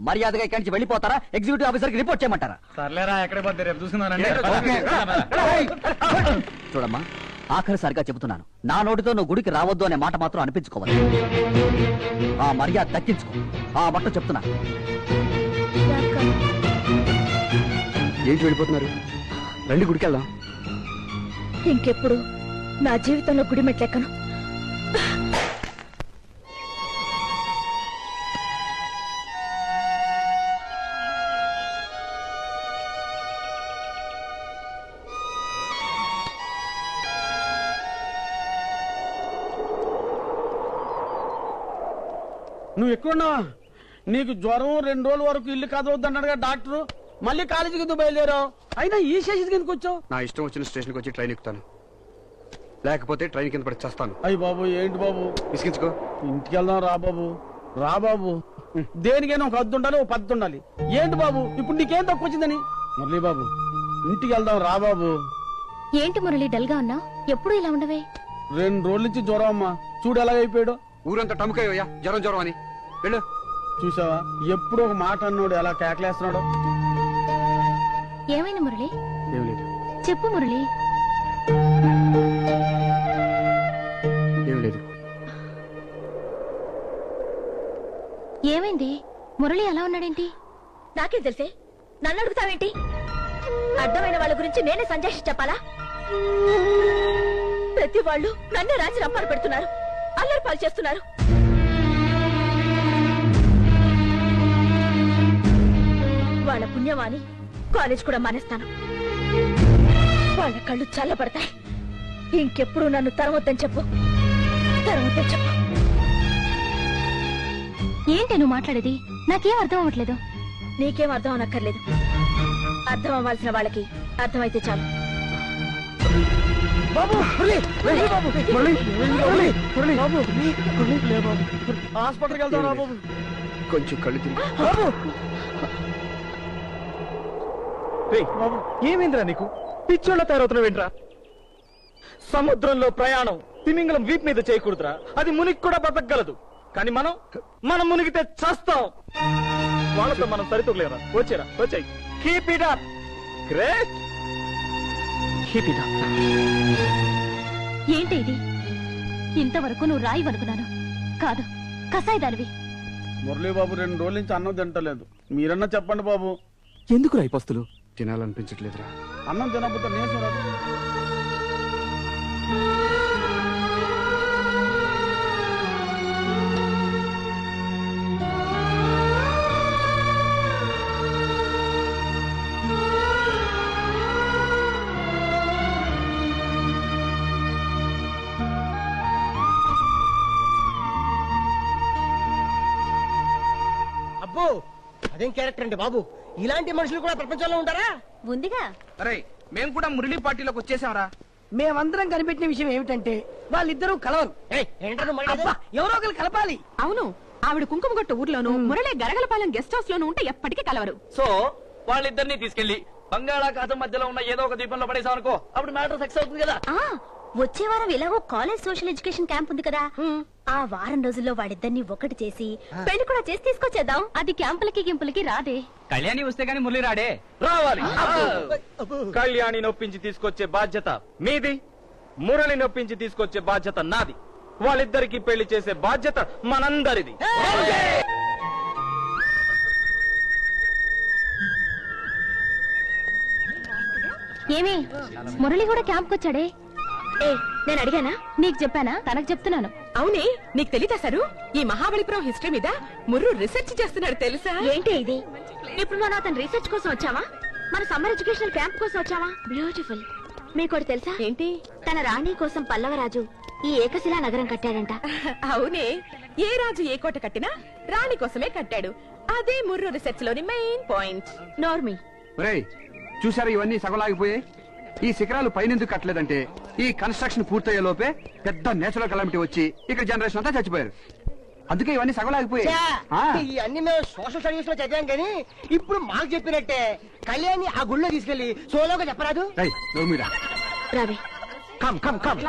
మర్యాదగా ఇక్కడి నుంచి వెళ్ళిపోతారా? ఎగ్జిక్యూటివ్ ఆఫీసర్ కి రిపోర్ట్ చేయమంటారా? సర్లేరా, ఎక్కడ పోతే రేపు చూసుకుందాం. చూడమ్మా, ఆఖరిసారిగా చెబుతున్నాను, నా నోటితో నువ్వు గుడికి రావద్దు అనే మాట మాత్రం అనిపించుకోవాలి. ఆ మర్యాద దక్కించుకో. ఆ బట్ట చెప్తున్నా. ఏంటి వెళ్ళిపోతున్నారు? రండి గుడికి వెళ్దాం. ఇంకెప్పుడు నా జీవితంలో గుడి మెట్లెక్కను. నువ్వు ఎక్కడున్నావా? నీకు జ్వరం 2 రోజుల వరకు ఇల్లు కదవద్దన్నాడుగా డాక్టర్. మళ్ళీ కాలేజీకి ఎందుకు బయలుదేరావు? అయినా ఈ స్టేషన్కి ఎందుకు వచ్చావు? నా ఇష్టం వచ్చిన స్టేషన్కి వచ్చి ట్రైన్ ఎక్కుతాను, లేకపోతే ట్రైన్ కింద పడి చేస్తాను. అయ్యి బాబు, ఏంటి బాబు? విసిగించుకో. ఇంటికి వెళ్దాం రా బాబు. రా బాబు. దేనికైనా ఒక హద్దు ఉండాలి, ఒక పద్ధతి ఉండాలి. ఏంటి బాబు ఇప్పుడు నీకేం తక్కువ వచ్చిందని? మురళీ బాబు, ఇంటికి వెళ్దాం రా బాబు. ఏంటి మురళి డల్ గా ఉన్నా? ఎప్పుడు ఇలా ఉండవే? 2 రోజుల నుంచి జ్వరం అమ్మా. చూడు ఎలాగైపోయాడు. ఊరంతా టముకయ్యా జ్వరం జ్వరం అని. వెళ్ళు. చూసావా, ఎప్పుడు ఒక మాట అన్నాడు, ఎలా కేకలేస్తున్నాడు. ఏమైంది మురళి? ఏం లేదు. చెప్పు మురళి. ఏం ఏమైంది? మురళి అలా ఉన్నాడేంటి? నాకేం తెలిసే, నన్ను అడుగుతావేంటి? అడ్డమైన వాళ్ళ గురించి నేనే సంజాషి చెప్పాలా? ప్రతి వాళ్ళు నన్నే రాసి రంపాలు పెడుతున్నారు, అల్లరి పాలు చేస్తున్నారు. వాళ్ళ పుణ్యమాని కాలేజ్ కూడా మానేస్తాను. వాళ్ళ కళ్ళు చల్లబడతాయి. ఇంకెప్పుడు నన్ను తరవద్దని చెప్పు, తరవద్దని చెప్పు. ఏంటి నువ్వు మాట్లాడేది? నాకేం అర్థం అవ్వట్లేదు. నీకేం అర్థం అవనక్కర్లేదు. అర్థం అవ్వాల్సిన వాళ్ళకి అర్థమైతే చాలు. హాస్పిటల్కి వెళ్తాం బాబు. కొంచెం కళ్ళు తిరిగి. ఏమైందిరా నీకు? పిచ్చోళ్ళ తయారవుతున్నావేంట్రా? సముద్రంలో ప్రయాణం తిమింగలం వీప్ మీద చేయకూడదురా. అది మునిగి కూడా బతకగలదు, కానీ మనం మునిగితే చస్తాం. వాళ్ళతో మనం సరితూగలేరా? వచ్చేరా, వచ్చాయి. Keep it up. Great. Keep it up. ఏంటి ఇది? ఇంతవరకు నువ్వు రాయి అనుకున్నాను, కాదు కసాయిదానివి. మురళీ బాబు 2 రోజుల నుంచి అన్నం తింటలేదు. మీరన్నా చెప్పండి బాబు. ఎందుకు రాయి పస్తులు? తినాలనిపించట్లేదురా. అన్నం తినకపోతే నేను అబ్బో, అదేం క్యారెక్టర్ అండి బాబు. ఇలాంటి మనుషులు కూడా ప్రపంచంలో ఉంటారా? ఉందిగా. అరే, మేము కూడా మురళి పార్టీలోకి వచ్చేసాంరా. మేమందరం కనిపెట్టిన విషయం ఏమిటంటే వాళ్ళిద్దరూ కలవరు. అబ్బా, ఎవరో ఒకరు కలపాలి. అవును, ఆవిడ కుంకుమగట్టు ఊర్లోను, మురళి గరగలపాలెం గెస్ట్ హౌస్ లోను ఉంటే ఎప్పటికీ కలవరు. సో వాళ్ళిద్దరిని తీసుకెళ్లి బంగాళాఖాతం మధ్యలో ఉన్న ఏదో ఒక దీపంలో పడేసాం అనుకో, అప్పుడు మ్యాటర్ సక్సెస్ అవుతుంది కదా. వచ్చే వారం ఎలాగో కాలేజ్ సోషల్ ఎడ్యుకేషన్ క్యాంప్ ఉంది కదా, ఆ వారం రోజుల్లో వాడిద్దరిని ఒకటి చేసి పెళ్లి కూడా చేసి తీసుకొచ్చేద్దాం. అది క్యాంపులకి గింపులకి రాదే. కళ్యాణి వస్తే గానీ మురళి రాడే. రావాలి. కళ్యాణి నొప్పించి తీసుకొచ్చే బాధ్యత మీది, మురళి నొప్పించి తీసుకొచ్చే బాధ్యత నాది. వాళ్ళిద్దరికి పెళ్లి చేసే బాధ్యత మనందరిది. ఏమి, మురళి కూడా క్యాంప్ వచ్చాడే? నేను అడిగానా? నీకు చెప్పానా? తనకు చెప్తున్నాను. అవునే, నీకు తెలీదా సారు? ఈ మహాబలిపురం హిస్టరీ మీద ముర్రు రీసెర్చ్ చేస్తున్నాడు తెలుసా? ఏంటి ఇది? ఇప్పుడు మనం అతను రీసెర్చ్ కోసం వచ్చావా, మన సమ్మర్ ఎడ్యుకేషనల్ క్యాంప్ కోసం వచ్చావా? బ్యూటిఫుల్. మీకోటి తెలుసా? ఏంటి? తన రాణి కోసం పల్లవరాజు ఈ ఏకశిలా నగరం కట్టాడంట. అవునే, ఏ రాజు ఏ కోట కట్టినా రాణి కోసమే కట్టాడు. అదే ముర్రు రీసెర్చ్ లోని మెయిన్ పాయింట్. నోర్మి. చూసారా, ఇవన్నీ సగలాగిపోయాయి. ఈ శిఖరాలు పైనెందుకు కట్టలేదంటే ఈ కన్స్ట్రక్షన్ పూర్తయ్యే లోపే పెద్ద నేచురల్ కలామిటీ వచ్చి ఇక్కడ జనరేషన్ అంతా చచ్చిపోయారు. అందుకే ఇవన్నీ సగలాగిపోయాయి. ఇవన్నీ మేము సోషల్ సర్వీస్ లో చదివాం కానీ ఇప్పుడు మాకు చెప్పినట్టే కళ్యాణి ఆ గుళ్ళో తీసుకెళ్లి సోలోగా చెప్పరాదు. Come come come.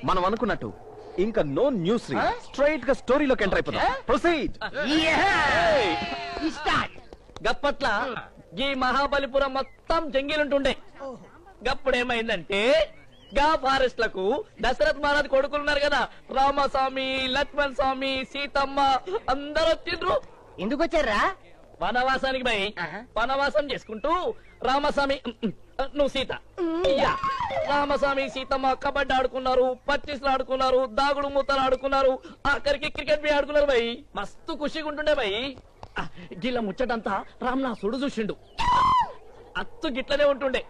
మనం అనుకున్నట్టు ఇంకా నో న్యూస్, స్ట్రైట్ గా స్టోరీలోకి ఎంటర్ అయిపోతాం. ప్రొసీడ్. గప్పట్ల ఈ మహాబలిపురం మొత్తం జంగిలుంటుండే. గప్పుడేమైందంటే గా ఫారెస్ట్ లకు దశరథ్ మహారాజ్ కొడుకులున్నారు కదా, రామస్వామి, లక్ష్మణ్ స్వామి, సీతమ్మ అందరూ వచ్చిండ్రు. ఎందుకు వచ్చారా? వనవాసానికి పోయి వనవాసం చేసుకుంటూ రామస్వామి, నువ్వు సీత, రామస్వామి సీతమ్మ కబడ్డీ ఆడుకున్నారు, పచ్చిస్లు ఆడుకున్నారు, దాగుడు మూతలు ఆడుకున్నారు, ఆఖరికి క్రికెట్ బి ఆడుకున్నారు. భయ్ మస్తు ఖుషిగా ఉంటుండే. భయ్ గిల్ల ముచ్చటంతా రామనాసుడు చూసిండు. అత్తు గిట్లనే ఉంటుండే,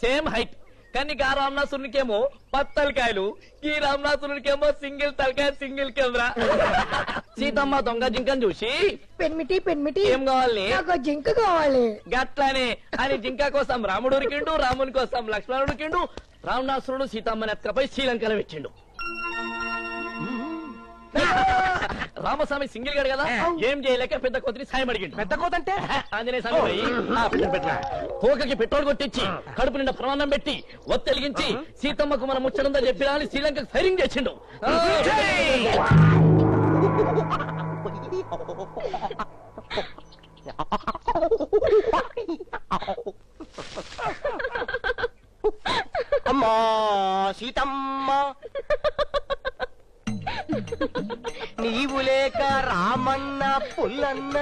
సేమ్ హైట్. కానీ గా రామనాసునికేమో 10 తలకాయలు, ఈ రామనాసునికేమో సింగిల్ తలకాయ, సింగిల్ కెమెరా. సీతమ్మ దొంగ జింకను చూసి పెన్మిటి ఏం కావాలి? జింక కావాలి. గట్లనే అని జింక కోసం రాముడు ఉరికిండు, రాముని కోసం లక్ష్మణుడు ఉరికిండు. రావణాసురుడు సీతమ్మని ఎత్తుకపోయి శ్రీలంకలో పెట్టిండు. రామస్వామి సింగిల్ గాడు కదా, ఏం చేయలేక పెద్ద కోతిని సాయం అడిగిండు. పెద్ద కోత అంటే ఆంజనేయ స్వామి పోయి తోకకి పెట్రోల్ కొట్టించి కడుపు నిండా ప్రమాణం పెట్టి ఒత్తెలిగించి సీతమ్మకు మన ముచ్చడంతా చెప్పినా అని శ్రీలంకకు ఫైరింగ్ చేసిండు. అమ్మా సీతమ్మ నీవు లేక రామన్న పుల్లన్న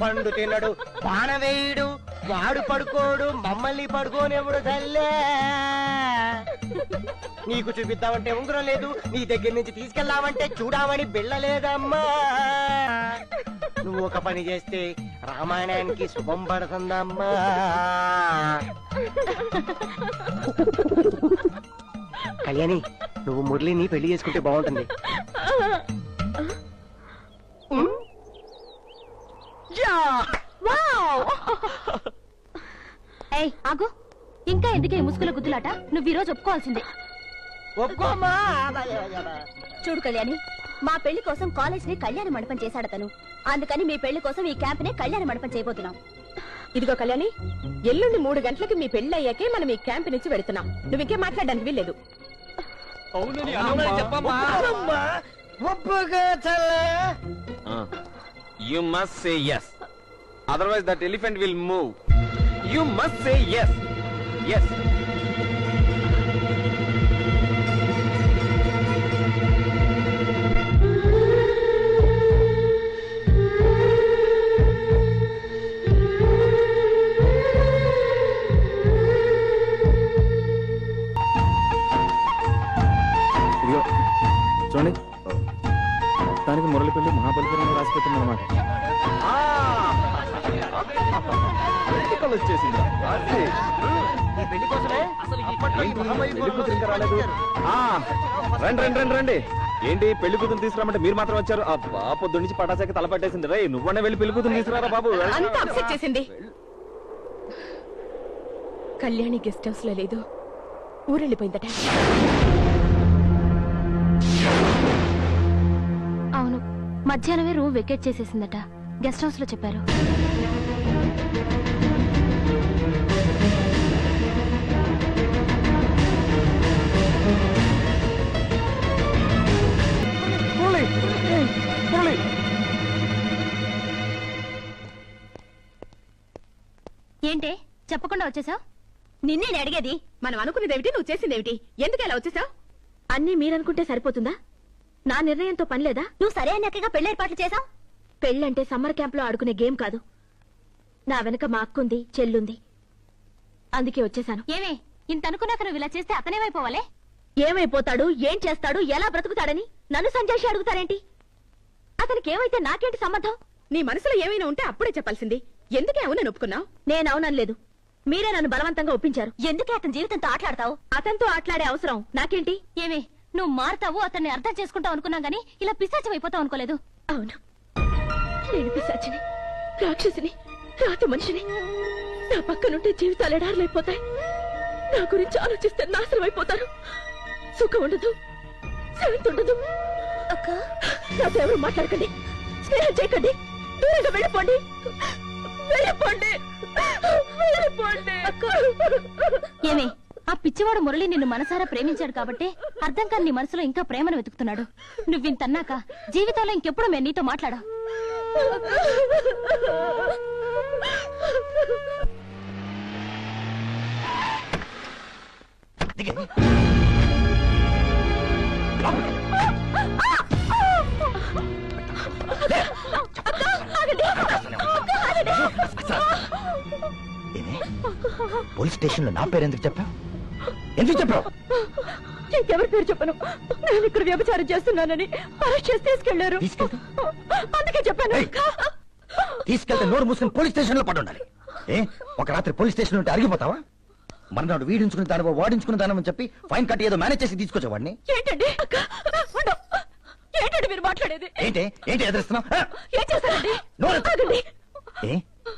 పండు తినడు పానవేయుడు వాడు పడుకోడు మమ్మల్ని పడుకోనెవడు తల్లే నీకు చూపిద్దామంటే ఉంగరం లేదు నీ దగ్గర నుంచి తీసుకెళ్దామంటే చూడామని బిళ్ళలేదమ్మా నువ్వు ఒక పని చేస్తే రామాయణానికి శుభం పడుతుందమ్మా కళ్యాణి నువ్వు మురళిని పెళ్లి చేసుకుంటే బాగుంటుంది ఏయ్ ఆగు, ఇంకా ఎందుకే ముసుగుల గుద్దులాట? నువ్వు ఈ రోజు ఒప్పుకోవాల్సిందే. ఒప్పుకోమ్మా. చూడు కళ్యాణి, మా పెళ్లి కోసం కాలేజ్ ని కళ్యాణ మండపం చేశాడు తను. అందుకని మీ పెళ్లి కోసం ఈ క్యాంప్ ని కళ్యాణ మండపం చేయబోతున్నాం. ఇదిగో కళ్యాణి, ఎల్లుండి 3 గంటలకి మీ పెళ్లి అయ్యాకే మనం ఈ క్యాంప్ నుంచి వెళుతున్నాం. నువ్వు ఇంకేం మాట్లాడడానికి వీల్లేదు. You must say yes. Otherwise that elephant will move. You must say yes. Yes. ఇదిగో చూడండి, దానికి మురళి పెళ్లి మహాబలిపురం రాసి పెట్టిందన్నమాట. వచ్చేసింది. రండి రండి రండి రండి. ఏంటి పెళ్లి కూతురు తీసుకురామంటే మీరు మాత్రం వచ్చారు? అబ్బా, పొద్దు నుంచి పటాసాకి తల పట్టేసింది. రే నువ్వనే వెళ్ళి పెళ్లి కూతురు తీసుకురారా బాబు. అంతా అప్సెట్ చేసింది. కళ్యాణి గెస్ట్ హౌస్ లో లేదు, ఊరెళ్ళిపోయిందట. అవును, మధ్యాహ్నమే రూమ్ వెకేట్ చేసేసిందట. గెస్ట్ హౌస్ లో చెప్పారు. ఏంటే చెప్పకుండా వచ్చేసావు? నిన్నే అడిగేది. మనం అనుకునేదేమిటి, నువ్వు చేసిందేమిటి? ఎందుకు ఇలా వచ్చేసావు? అన్నీ మీరనుకుంటే సరిపోతుందా? నా నిర్ణయంతో పని లేదా? నువ్వు సరే అన్నాకగా పెళ్లి ఏర్పాట్లు చేసావు. పెళ్ళంటే సమ్మర్ క్యాంప్ లో ఆడుకునే గేమ్ కాదు. నా వెనక మా అక్కుంది, చెల్లుంది. అందుకే వచ్చేసాను. ఏమే ఇంత అనుకున్నాక నువ్వు ఇలా చేస్తే అతనేమైపోవాలే? ఏమైపోతాడు, ఏం చేస్తాడు, ఎలా బ్రతుకుతాడని నన్ను సంజాషి అడుగుతారేంటి? అతనికి ఏమైతే నాకేంటి సంబంధం? నీ మనసులో ఏమైనా ఉంటే అప్పుడే చెప్పాల్సింది. ఎందుకే అవునని ఒప్పుకున్నావు? నేను అవునలేదు, మీరే నన్ను బలవంతంగా ఒప్పించారు. ఎందుకే అతని జీవితంతో ఆటలాడతావు? అతనితో ఆటలాడే అవసరం నాకేంటి? ఏమే నువ్వు మారుతావు, అతన్ని అర్థం చేసుకుంటావు అనుకున్నా గానీ ఇలా పిశాచం అయిపోతావు అనుకోలేదు. అవును, నేను పిశాచిని, రాక్షసిని, రాతి మనిషిని. నా పక్కనుంటే జీవితాలు ఎడారులైపోతాయి. నా గురించి ఆలోచిస్తే నాశనం అయిపోతారు. సుఖం ఉండదు, శాంతి ఉండదు. అక్క నాతో ఎవరు మాట్లాడకండి, స్నేహం చేయకండి, దూరంగా వెళ్ళిపోండి. ఏమే ఆ పిచ్చివాడు మురళి నిన్ను మనసారా ప్రేమించాడు కాబట్టి అర్థం కాని నీ మనసులో ఇంకా ప్రేమను వెతుకుతున్నాడు. నువ్వింతన్నాక జీవితంలో ఇంకెప్పుడు మేము నీతో మాట్లాడా. పోలీస్ స్టేషన్ లో నా పేరు ఎందుకు చెప్పావు? ఎందుకు చెప్పావు? ఎవరి పేరు చెప్పను. నేను ఇక్కడ వ్యభిచారం చేస్తున్నానని అరెస్ట్ చేసి తీసుకెళ్లారు. అందుకే చెప్పాను. తీసుకెళ్తే నోరు మూసుకుని పోలీస్ స్టేషన్ లో పడి ఉండాలి. ఒక రాత్రి పోలీస్ స్టేషన్ ఉంటే అరిగిపోతావా? మర్నాడు వీడించుకుని దానివో వాడించుకుని దానని చెప్పి ఫైన్ కట్టి ఏదో మేనేజ్ చేసి తీసుకొచ్చేవాడిని. ఏంటండి ఏంటండి మీరు మాట్లాడేది? ఏంటి ఏంటి ఎదురుస్తున్నావు? ఏం చేస్తారండి?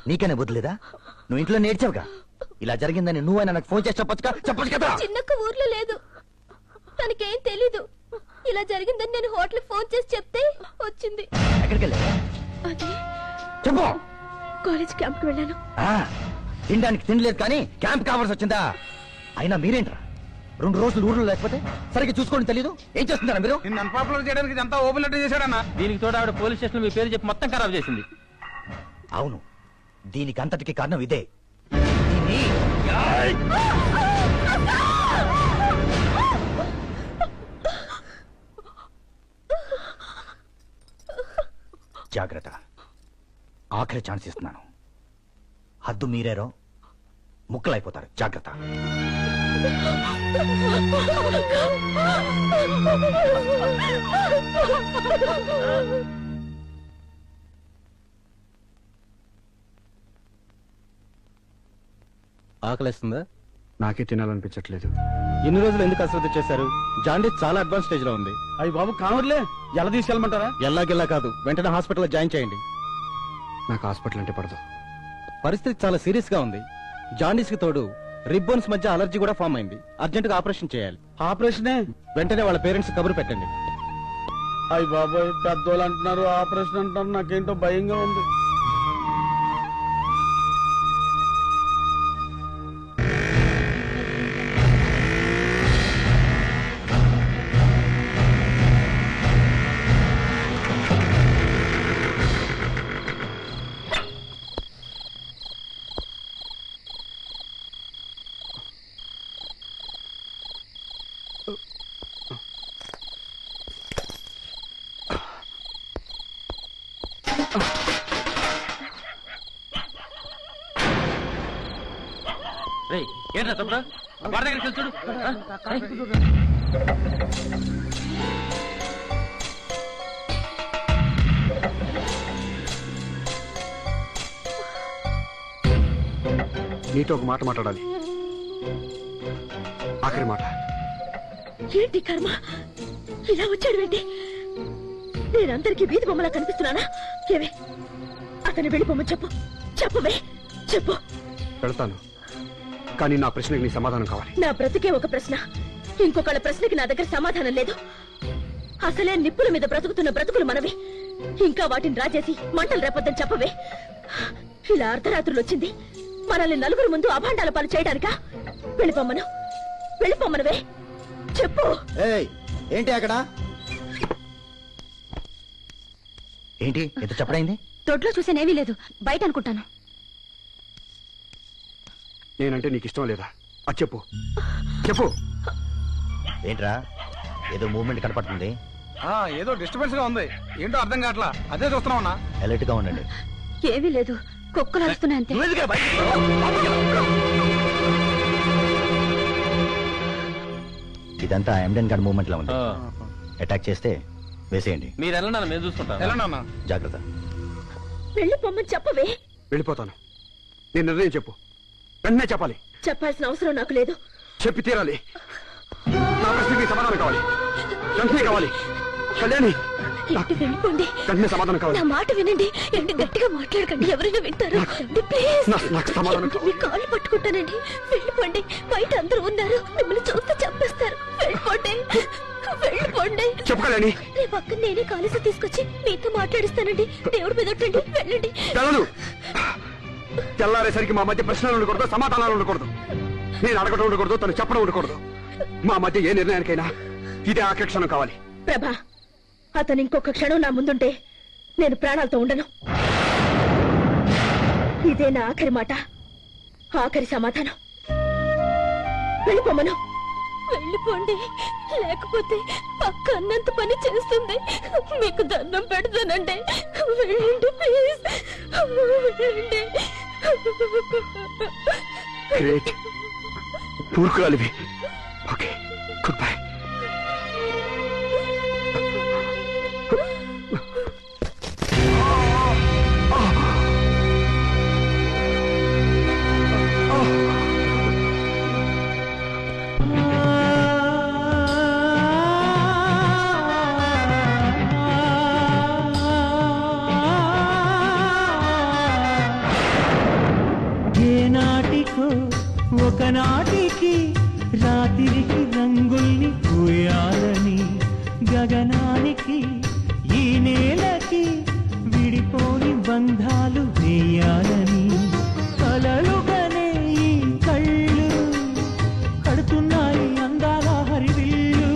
నీకనే బుద్ధులేదా? నువ్వు ఇంట్లో నేర్చావుగా. ఇలా జరిగిందని నువ్వైనా నాకు ఫోన్ చేసి చెప్పొచ్చు కదా. చిన్నక్క ఊర్లో లేదు, తనకేం తెలీదు. ఇలా జరిగిందని నేను హోటల్ ఫోన్ చేసి చెప్తే వచ్చింది. ఎక్కడికి వెళ్ళా? అది చెప్పు. కాలేజ్ క్యాంప్ కి వెళ్ళాను. తినడానికి తినలేదు కానీ క్యాంప్ కావాల్సి వచ్చిందా? అయినా మీరేంట్రా 2 రోజులు ఊర్లో లేకపోతే సరిగ్గా చూసుకోండి తెలీదు. ఏం చేస్తున్నారా మీరు? నిన్ను అన్పాపులర్ చేయడానికి ఇదంతా ఓపెన్ లెటర్ చేశాడన్నా. దీనికి తోడు ఆవిడ పోలీస్ స్టేషన్ మీ పేరు చెప్పి మొత్తం ఖరాబ్ చేసింది. అవును, దీనికి అంతటికి కారణం ఇదే. ఆఖరి ఛాన్స్ ఇస్తున్నాను. హద్దు మీరారో ముక్కలైపోతారు. జాగ్రత్త. ఆకలిస్తుందా? నాకే తినాలనిపించట్లేదు. ఎన్ని రోజులు ఎందుకు అశ్రద్ధ చేశారు? జాండీస్ చాలా అడ్వాన్స్ స్టేజ్ లో ఉంది. అయ్యి బాబు కావట్లే, ఎలా తీసుకెళ్ళమంటారా? ఎల్లాగెల్లా కాదు, వెంటనే హాస్పిటల్లో జాయిన్ చేయండి. నాకు హాస్పిటల్ అంటే పడదు. పరిస్థితి చాలా సీరియస్ గా ఉంది. జాండీస్ కి తోడు రిబ్బన్స్ మధ్య అలర్జీ కూడా ఫామ్ అయింది. అర్జెంట్ గా ఆపరేషన్ చేయాలి. ఆపరేషనే? వెంటనే వాళ్ళ పేరెంట్స్ కబురు పెట్టండి. అయ్యి బాబోయ్, పెద్దోళ్ళు అంటున్నారు, ఆపరేషన్ అంటున్నారు, నాకేంటో భయంగా ఉంది. ఏంట్రా తమ్ముడు, వాడి దగ్గరికి చూడు. నీతో ఒక మాట మాట్లాడాలి. ఆఖరి మాట. ఏంటి కర్మ, ఇలా వచ్చాడు ఏంటి? నేనందరికీ వీధి బొమ్మలా కనిపిస్తున్నానా? ఏవే అతను వెళ్ళిపోమని చెప్పు. చెప్పవే, చెప్పు. వెళ్తాను, కానీ నా ప్రశ్నకి నీ సమాధానం కావాలి. నా బ్రతికే ఒక ప్రశ్న, ఇంకొకళ్ళ ప్రశ్నకి నా దగ్గర సమాధానం లేదు. అసలే నిప్పుల మీద బ్రతుకుతున్న బ్రతుకులు మనవి, ఇంకా వాటిని రాజేసి మంటలు రేపొద్దని చెప్పవే. ఇలా అర్ధరాత్రులు వచ్చింది మనల్ని నలుగురు ముందు అభాండాల పాలు చేయడానికా? వెళ్ళిపోమ్మను, వెళ్ళిపోమ్మనవే, చెప్పు. ఏంటి అక్కడ? ఏంటి ఎంత చెప్పడైంది? దొడ్లో చూసేనేమీ లేదు, బయట అనుకుంటాను. నేనంటే నీకు ఇష్టం లేదా? అది చెప్పు, చెప్పు. ఏంట్రా, ఏదో మూవ్మెంట్ కనపడుతుంది. ఏదో డిస్టర్బెన్స్ గా ఉంది, ఏంటో అర్థం కావట్లా. అదే చూస్తున్నావునా? అలర్ట్ గా ఉండండి. ఏమీ లేదు, కుక్కలు అరుస్తున్నాయి అంతే. ఇదంతా ఎండెన్ గార్డ్ మూవ్మెంట్ లా ఉంది. అటాక్ చేస్తే వేసేయండి. మీరు వెళ్ళండి, మేము చూసుకుంటాం. జాగ్రత్త. వెళ్ళిపోమ్మని చెప్పవే. వెళ్ళిపోతాను. నీ నిర్ణయం చెప్పు, వెంటనే చెప్పాలి. చెప్పాల్సిన అవసరం నాకు లేదు. చెప్పి తీరాలి. నా ప్రశ్నకి సమాధానం కావాలి, వెంటనే కావాలి. కళ్యాణి, ఏంటి వెళ్ళిపోండి. వెంటనే సమాధానం కావాలి. నా మాట వినండి. ఏంటి గట్టిగా మాట్లాడకండి, ఎవరైనా వింటారు. ప్లీజ్, నాకు సమాధానం మీ కాళ్ళు పట్టుకుంటానండి. వెళ్ళిపోండి, బయట అందరూ ఉన్నారు, మిమ్మల్ని చూస్తే చంపేస్తారు. వెళ్ళిపోండి, వెళ్ళిపోండి. చెప్పు కళ్యాణి. రేపు పక్కన నేనే కాలేజీ తీసుకొచ్చి మీతో మాట్లాడిస్తానండి. దేవుడి మీద ఒట్టండి, వెళ్ళండి. తెలదు, తెల్లారేసరికి మా మధ్య ప్రశ్నలు ఉండకూడదు, సమాధానాలు ఉండకూడదు. నేను అడగడం ఉండకూడదు, తను చెప్పడం ఉండకూడదు. మా మధ్య ఏ నిర్ణయానికైనా ఇదే ఆఖరి క్షణం కావాలి. ప్రభా, అతను ఇంకొక క్షణం నా ముందుంటే నేను ప్రాణాలతో ఉండను. ఇదే నా ఆఖరి మాట, ఆఖరి సమాధానం. వెళ్ళిపోమను. వెళ్ళిపోండి, లేకపోతే పక్క అన్నంత పని చేస్తుంది. మీకు దండం పెడతానండి. వెళ్ళండి ప్లీజ్, వెళ్ళండి. గ్రేట్, పూర్కురాలివి. Okay, good bye. ఒకనాటికి రాత్రికి రంగుల్ని పూయాలని, గగనానికి ఈ నేలకి విడిపోని బంధాలు వేయాలని, కలలుగానే ఈ కళ్ళు కడుతున్నాయి అందాల హరివిల్లు.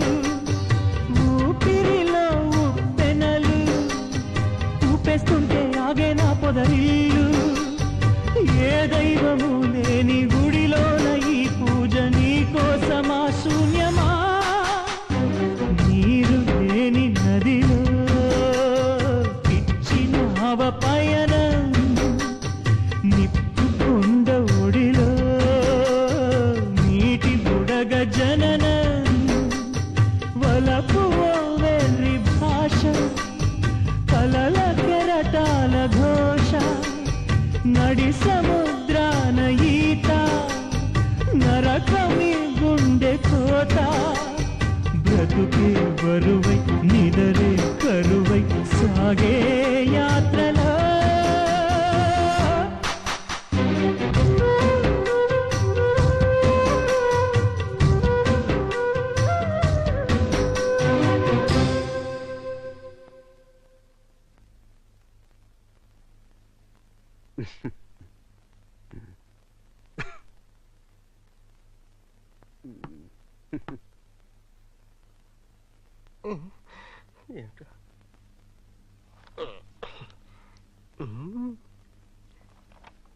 ఊపిరిలో ఉప్పెనలు ఊపేస్తుంటే ఆగేనా పొదరిల్లు. ఏ దైవము లేని గుడిలోన ఈ పూజ నీకోసమా శూన్యమా? నీరు లేని నదిలో ఇచ్చిన పయనం కోత బ్రతుకే బరువై నిదరే కరువై సాగే యాత్రలో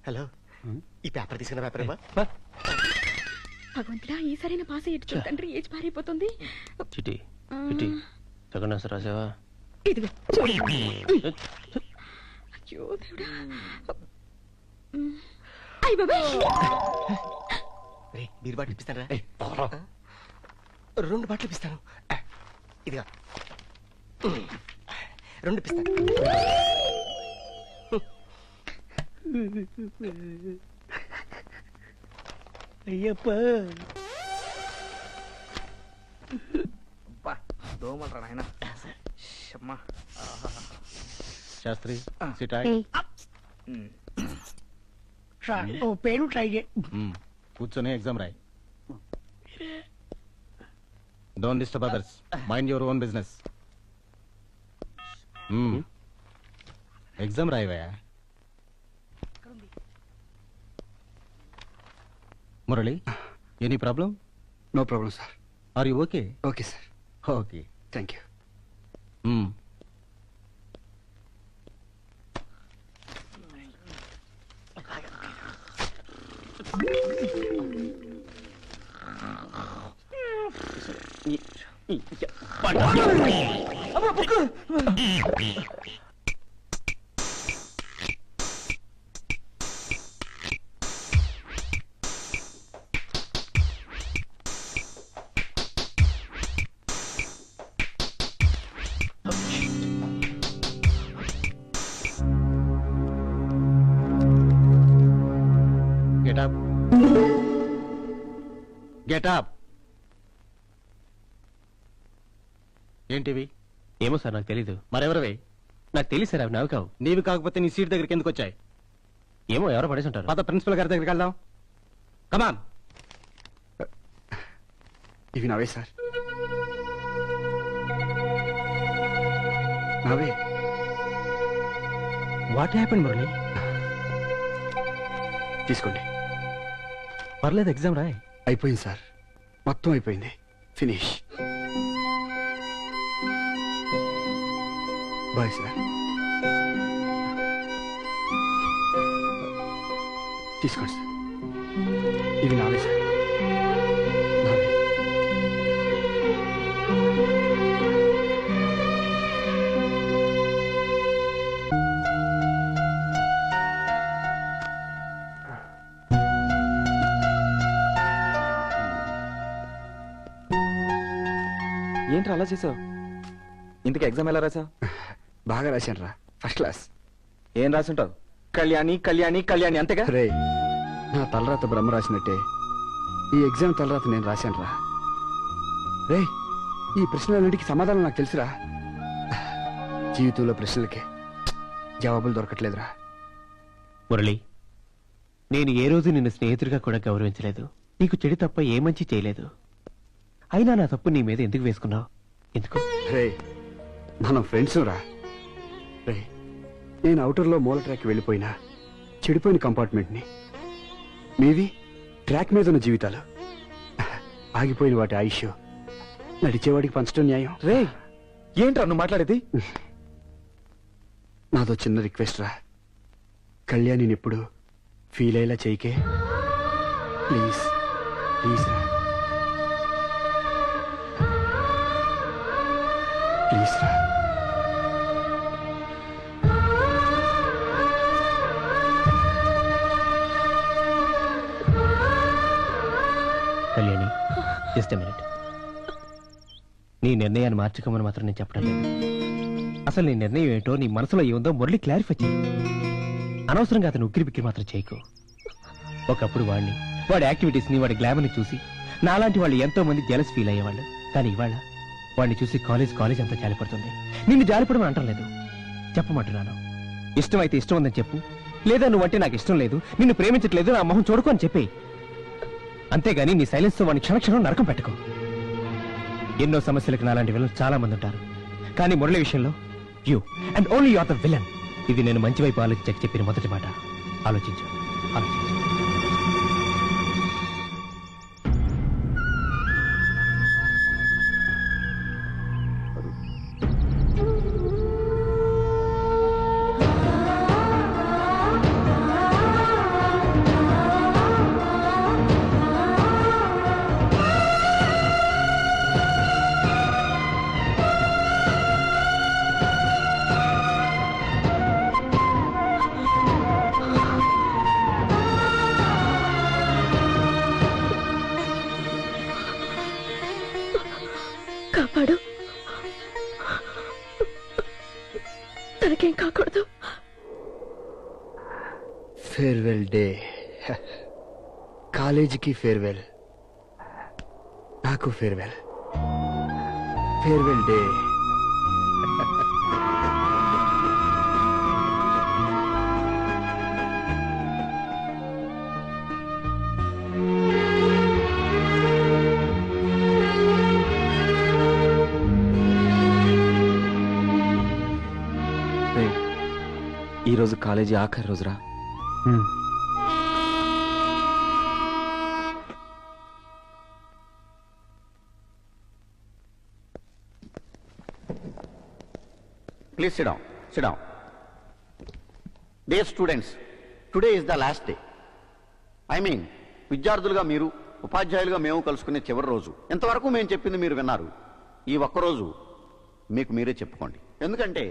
హలో, ఈ పేపర్ తీసుకున్న పేపర్ భగవంతుడా ఈసారైనా పాస్ అయ్యేట్టు చూడు తండ్రి, age పారైపోతుంది. Chitti Chitti second answer రాసావా? ఇదిగో చూడు. అయ్యో దేవుడా. అయ్య బాబాయ్, బీరు బాటిల్ ఇప్పిస్తారా? 2 బాటిల్ ఇప్పిస్తాను. ఇదిగా 2 ఇప్పిస్తాను. అయ్యప్ప దోమలరా నాయన. శాస్త్రి ఓ పేరు ట్రై చేయి. కూర్చొని ఎగ్జామ్ రాయి. Don't disturb others, mind your own business. Exam రాయివయా. Murali, any problem? No problem sir. Are you okay? Okay sir. Okay, thank you. Get up. Get up. ఏంటివి? ఏమో సార్, నాకు తెలీదు. మరెవరివి? నాకు తెలియదు సార్, అవి నావి కావు. నీవి కాకపోతే నీ సీట్ దగ్గరికి ఎందుకు వచ్చాయి? ఏమో, ఎవరో పడేసి ఉంటారు. పాత ప్రిన్సిపల్ గారి దగ్గరికి వెళ్దాం. కమాన్. ఇవి నావే సార్, నావే. What happened Murali? తీసుకోండి. పర్లేదు, ఎగ్జామ్ రాయ్. అయిపోయింది సార్, మొత్తం అయిపోయింది. ఫినిష్. Bye sir. తీసుకోండి సార్, ఇవి నావే సార్, నావే. ఏంట్రా అలా చేసావు? ఇంతకు ఎగ్జామ్ ఎలా రాసావు? బాగా రాశాను రా, ఫస్ట్ క్లాస్. ఏం రాసుంటావు? కళ్యాణి కళ్యాణి కళ్యాణి అంతేగా? రే, నా తలరాత బ్రహ్మ రాసినట్టే ఈ ఎగ్జామ్ తలరాత నేను రాశాను రా. రే, ఈ ప్రశ్నలన్నిటికీ సమాధానం నాకు తెలుసురా. జీవితంలో ప్రశ్నలకే జవాబులు దొరకట్లేదురా. మురళి, నేను ఏ రోజు నిన్ను స్నేహితుడిగా కూడా గౌరవించలేదు. నీకు చెడు తప్ప ఏ మంచి చేయలేదు. అయినా నా తప్పు నీ మీద ఎందుకు వేసుకున్నావు? ఎందుకు? రే, మనం ఫ్రెండ్స్ రా. రే, నేను అవుటర్లో మూల ట్రాక్ వెళ్ళిపోయినా చెడిపోయిన కంపార్ట్మెంట్ని, మీవి ట్రాక్ మీద ఉన్న జీవితాలు, ఆగిపోయిన వాటి ఆయుష్ నడిచేవాడికి పంచడం న్యాయం. రే, ఏంట్రా నువ్వు మాట్లాడేది? నాదో చిన్న రిక్వెస్ట్ రా. కళ్యాణిని ఎప్పుడు ఫీల్ అయ్యేలా చేయకే ప్లీజ్. ప్లీజ్ రా, ప్లీజ్ రా. Kalyani, just a minute. నీ నిర్ణయాన్ని మార్చుకోమని మాత్రం నేను చెప్పడం లేదు. అసలు నీ నిర్ణయం ఏంటో, నీ మనసులో ఏముందో మురళి క్లారిఫై చేయి. అనవసరంగా అతను ఉక్కిరి బిక్కిరి మాత్రం చేయకు. ఒకప్పుడు వాడి యాక్టివిటీస్ ని, వాడి గ్లామర్ని చూసి నాలాంటి వాళ్ళు ఎంతో మంది జెలస్ ఫీల్ అయ్యేవాళ్ళు. కానీ ఇవాళ వాడిని చూసి కాలేజ్ అంతా జాలిపడుతుంది. నిన్ను జాలిపడమని అంటలేదు, చెప్పమంటున్నాను. ఇష్టమైతే ఇష్టం ఉందని చెప్పు, లేదా నువ్వంటే నాకు ఇష్టం లేదు, నిన్ను ప్రేమించట్లేదు, నా మొహం చూడుకో అని చెప్పి. అంతేగాని నీ సైలెన్స్ తో వాడిని క్షణక్షణం నరకం పెట్టుకో. ఎన్నో సమస్యలకు నాలాంటి విలన్ చాలా మంది ఉంటారు, కానీ మురళి విషయంలో you and only you are the villain. ఇది నేను మంచి వైపు ఆలోచించక చెప్పిన మొదటి మాట. ఆలోచించు. కాపాడు, తనకేం కాకూడదు. ఫేర్వెల్ డే, కాలేజీకి ఫేర్వెల్, నాకు ఫేర్వెల్. Farewell day. ఈరోజు కాలేజీ ఆఖరి రోజురా. Please sit down. Sit down. Dear students, today is the last day. I mean, విద్యార్థులుగా మీరు, ఉపాధ్యాయులుగా మేము కలుసుకునే చివరి రోజు. ఎంతవరకు మేము చెప్పింది మీరు విన్నారు. ఈ ఒక్కరోజు మీకు మీరే చెప్పుకోండి. ఎందుకంటే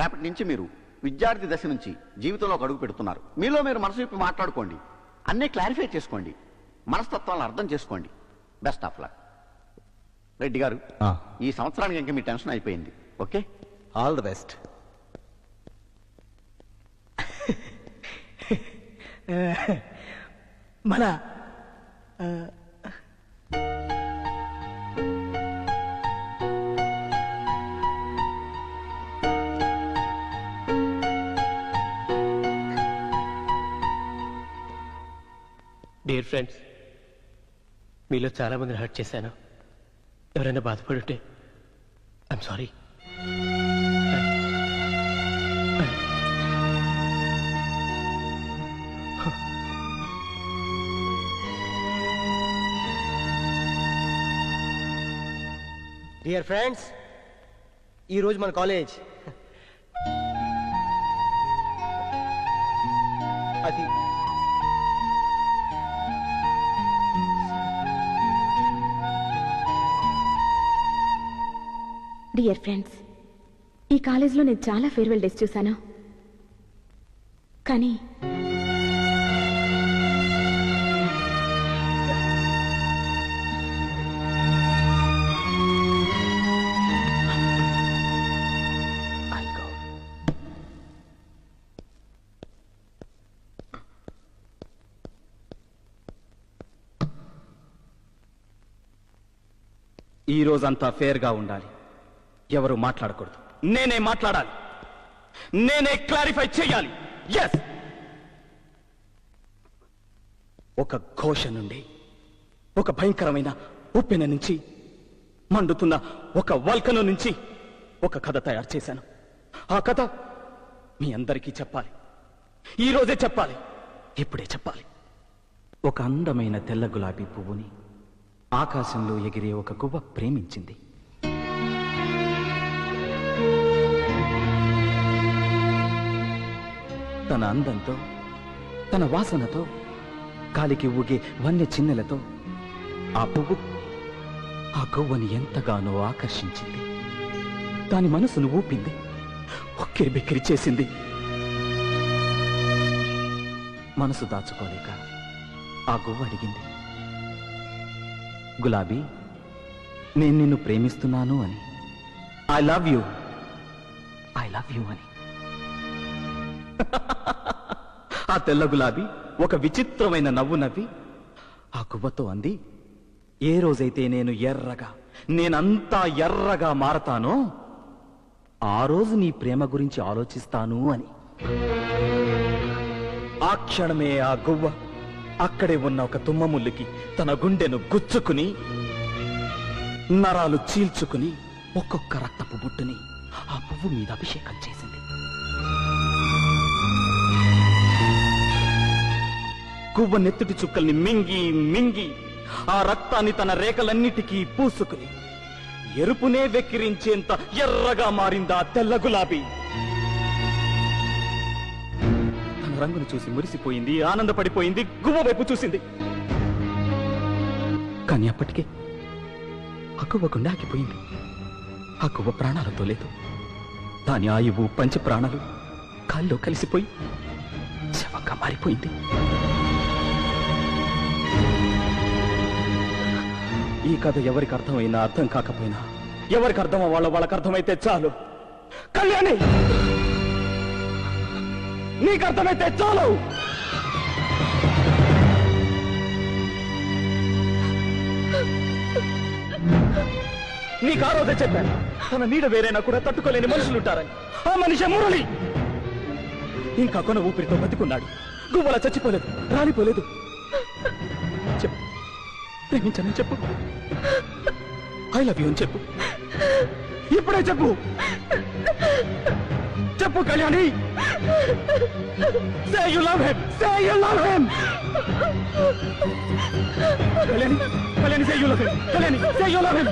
రేపటి నుంచి మీరు విద్యార్థి దశ నుంచి జీవితంలో ఒక అడుగు పెడుతున్నారు. మీలో మీరు మనసు విప్పి మాట్లాడుకోండి, అన్నీ క్లారిఫై చేసుకోండి, మనస్తత్వాలను అర్థం చేసుకోండి. Best of luck. రెడ్డి గారు, ఈ సంవత్సరానికి ఇంకా మీ టెన్షన్ అయిపోయింది. Okay, all the best. మన డియర్ ఫ్రెండ్స్, మీలో చాలా మందిని హర్ట్ చేశాను. ఎవరైనా బాధపడుంటే ఐఎమ్ సారీ. డియర్ ఫ్రెండ్స్, ఈరోజు మన కాలేజ్ అది డియర్ ఫ్రెండ్స్, ఈ కాలేజీలో నేను చాలా ఫేర్వెల్ డేస్ చూశాను. కానీ ఈ రోజంతా ఫేర్ గా ఉండాలి. ఎవరు మాట్లాడకూడదు. నేనే మాట్లాడాలి, నేనే క్లారిఫై చేయాలి. ఎస్, ఒక ఘోష నుండి, ఒక భయంకరమైన ఉప్పెన నుంచి, మండుతున్న ఒక వల్కను నుంచి ఒక కథ తయారు చేశాను. ఆ కథ మీ అందరికీ చెప్పాలి. ఈ రోజే చెప్పాలి, ఇప్పుడే చెప్పాలి. ఒక అందమైన తెల్ల గులాబీ పువ్వుని ఆకాశంలో ఎగిరే ఒక గువ్వ ప్రేమించింది. తన అందంతో, తన వాసనతో, గాలికి ఊగే వన్య చిన్నెలతో ఆ పువ్వు ఆ గువ్వని ఎంతగానో ఆకర్షించింది. దాని మనసును ఊపింది, ఉక్కిరి బిక్కిరి చేసింది. మనసు దాచుకోలేక ఆ గువ్వ అడిగింది, గులాబీ, నేను నిన్ను ప్రేమిస్తున్నాను అని. I love you, I love you అని. ఆ తెల్ల గులాబీ ఒక విచిత్రమైన నవ్వు నవ్వి ఆ గువ్వతో అంది, ఏ రోజైతే నేను నేనంతా ఎర్రగా మారతానో ఆ రోజు నీ ప్రేమ గురించి ఆలోచిస్తాను అని. ఆ క్షణమే ఆ గువ్వ అక్కడే ఉన్న ఒక తుమ్మముల్లుకి తన గుండెను గుచ్చుకుని నరాలు చీల్చుకుని ఒక్కొక్క రక్తపు బుట్టుని ఆ పువ్వు మీద అభిషేకం చేసింది. గువ్వ నెత్తుటి చుక్కల్ని మింగి మింగి ఆ రక్తాన్ని తన రేఖలన్నిటికీ పూసుకుని ఎరుపునే వెక్కిరించేంత ఎర్రగా మారిందా తెల్ల గులాబీ. తన రంగును చూసి మురిసిపోయింది, ఆనందపడిపోయింది, గువ్వ వైపు చూసింది. కానీ అప్పటికే ఆ గువ్వ గుండె ఆగిపోయింది. ఆ గువ్వ ప్రాణాలతో లేదు. దాని ఆయువు పంచ ప్రాణాలు కాల్లో కలిసిపోయి శవంగా మారిపోయింది. ఈ కథ ఎవరికి అర్థమైనా అర్థం కాకపోయినా, ఎవరికి అర్థం వాళ్ళకి అర్థమైతే చాలు. కళ్యాణి, నీకు అర్థమైతే చాలు. నీకు ఆ రోజే చెప్పాను, తన నీడ వేరైనా కూడా తట్టుకోలేని మనుషులుంటారని. ఆ మనిషి మురళి ఇంకా కొన ఊపిరితో బతికున్నాడు. గువ్వలా చచ్చిపోలేదు, రాలిపోలేదు. చెప్పు, ప్రేమించానని చెప్పు. ఐ లవ్ యూ అని చెప్పు. ఇప్పుడే చెప్పు. చెప్పు Kalyani. Say you love him. Say you love him. Kalyani, Kalyani, say you love him. Kalyani, say you love him.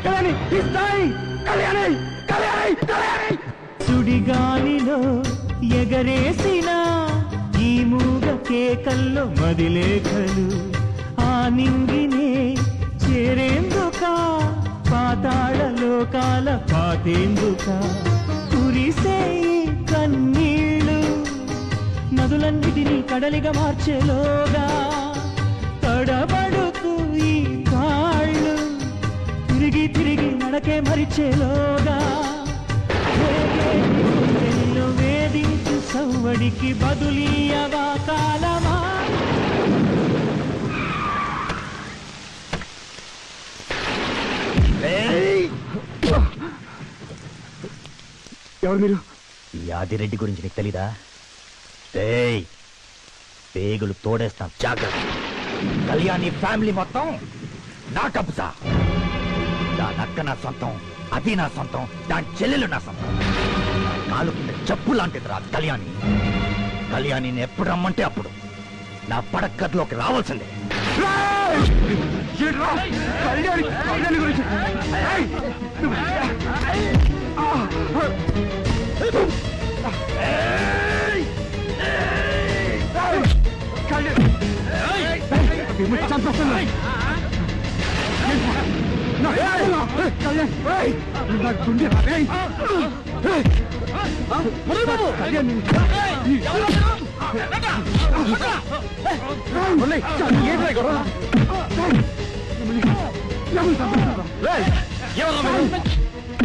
Kalyani, he's dying. Kalyani, Kalyani, Kalyani. సుడిగాలిలో ఎగరేసిన ఈ మూగ కేకల్లో మదిలేఖలు ఆ నింగినే చేరేందుక పాతాళ లోకాల పాతేందుక కురిసే కన్నీళ్ళు నదులన్నిటినీ కడలిగా మార్చేలోగా తడబడుతూ ఈ కాళ్ళు తిరిగి తిరిగి నడకే మరిచేలోగా వేధించు సవ్వడికి బదులీయవా కాలమా. ఎవరు మీరు? ఈ ఆదిరెడ్డి గురించి నీకు తెలీదా? పేగులు తోడేస్తాం, జాగ్రత్త. కళ్యాణి ఫ్యామిలీ మొత్తం నా కబ్జా. దాని అక్క నా సొంతం, అది నా సొంతం, దాని చెల్లెలు నా సొంతం. కాలు కింద చెప్పు లాంటిది రా కళ్యాణి. కళ్యాణిని ఎప్పుడు రమ్మంటే అప్పుడు నా పడక్కర్లోకి రావాల్సిందే. కళ్యాణి గురించి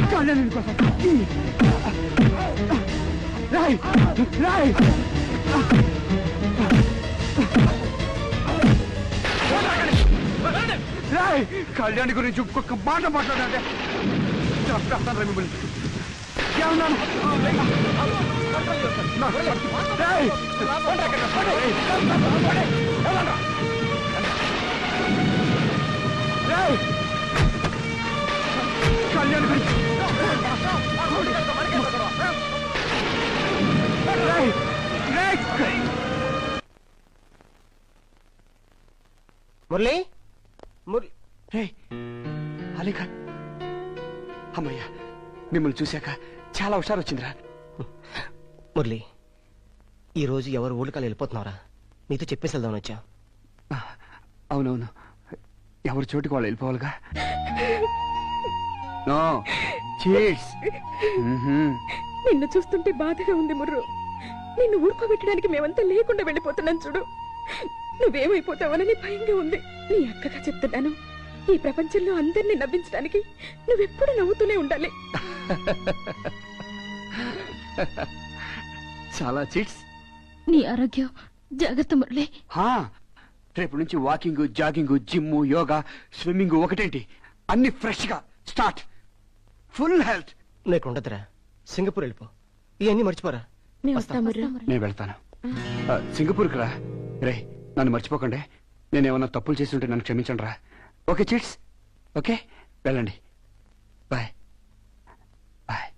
కళ్యాణి కోసం కళ్యాణి గురించి ఒక్కొక్క మాట మాట్లాడంటే చంపేస్తాను మిమ్మల్ని. కళ్యాణి గురించి మురళి, అలీఖా, అమ్మయ్యా మిమ్మల్ని చూశాక చాలా హుషారు వచ్చిందిరా. మురళి, ఈ రోజు ఎవరు ఊళ్ళకాలు వెళ్ళిపోతున్నారా? నీతో చెప్పేసి వెళ్దామని వచ్చా. అవునవును, ఎవరి చోటికి వాళ్ళు వెళ్ళిపోవాలిగా. నిన్ను చూస్తుంటే బాధగా ఉంది ముర్రు. నిన్ను ఊరుకోబెట్టడానికి మేమంతా లేకుండా వెళ్ళిపోతున్నాం చూడు. నువ్వేమైపోతావనని భయంగా ఉంది. నీ అక్కగా చెప్తున్నాను, ఈ ప్రపంచంలో అందరినీ నవ్వించడానికి నువ్వెప్పుడు నవ్వుతూనే ఉండాలి. చాలా చీట్స్. నీ ఆరోగ్యం జాగ్రత్త మురళి. రేపు నుంచి walking, jogging, gym, yoga, swimming ఒకటేంటి అన్ని ఫ్రెష్ గా స్టార్ట్. Full health. నీకు ఉండదురా, సింగపూర్ వెళ్ళిపో. ఇవన్నీ మర్చిపోరా. నేను వెళ్తాను. సింగపూర్కి రా. రే నన్ను మర్చిపోకండి. నేనేమన్నా తప్పులు చేసి ఉంటే నన్ను క్షమించండి రా. Okay chits? ఓకే వెళ్ళండి. Bye bye.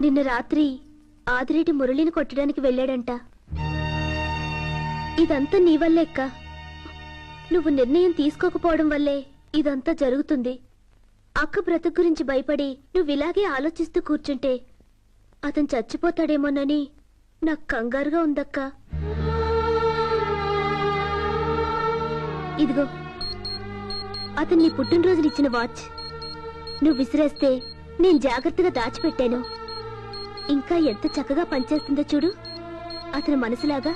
నిన్న రాత్రి ఆదిరెడ్డి మురళిని కొట్టడానికి వెళ్ళాడంట. ఇదంతా నీ వల్లే అక్క. నువ్వు నిర్ణయం తీసుకోకపోవడం వల్లే ఇదంతా జరుగుతుంది. అక్క బ్రతుకు గురించి భయపడి నువ్వు ఇలాగే ఆలోచిస్తూ కూర్చుంటే అతను చచ్చిపోతాడేమోనని నాకు కంగారుగా ఉందక్క. ఇదిగో అతను నీ పుట్టినరోజునిచ్చిన వాచ్. నువ్వు విసిరేస్తే నేను జాగ్రత్తగా దాచిపెట్టాను. ఇంకా ఎంత చక్కగా పనిచేస్తుందో చూడు. అతని మనసులాగా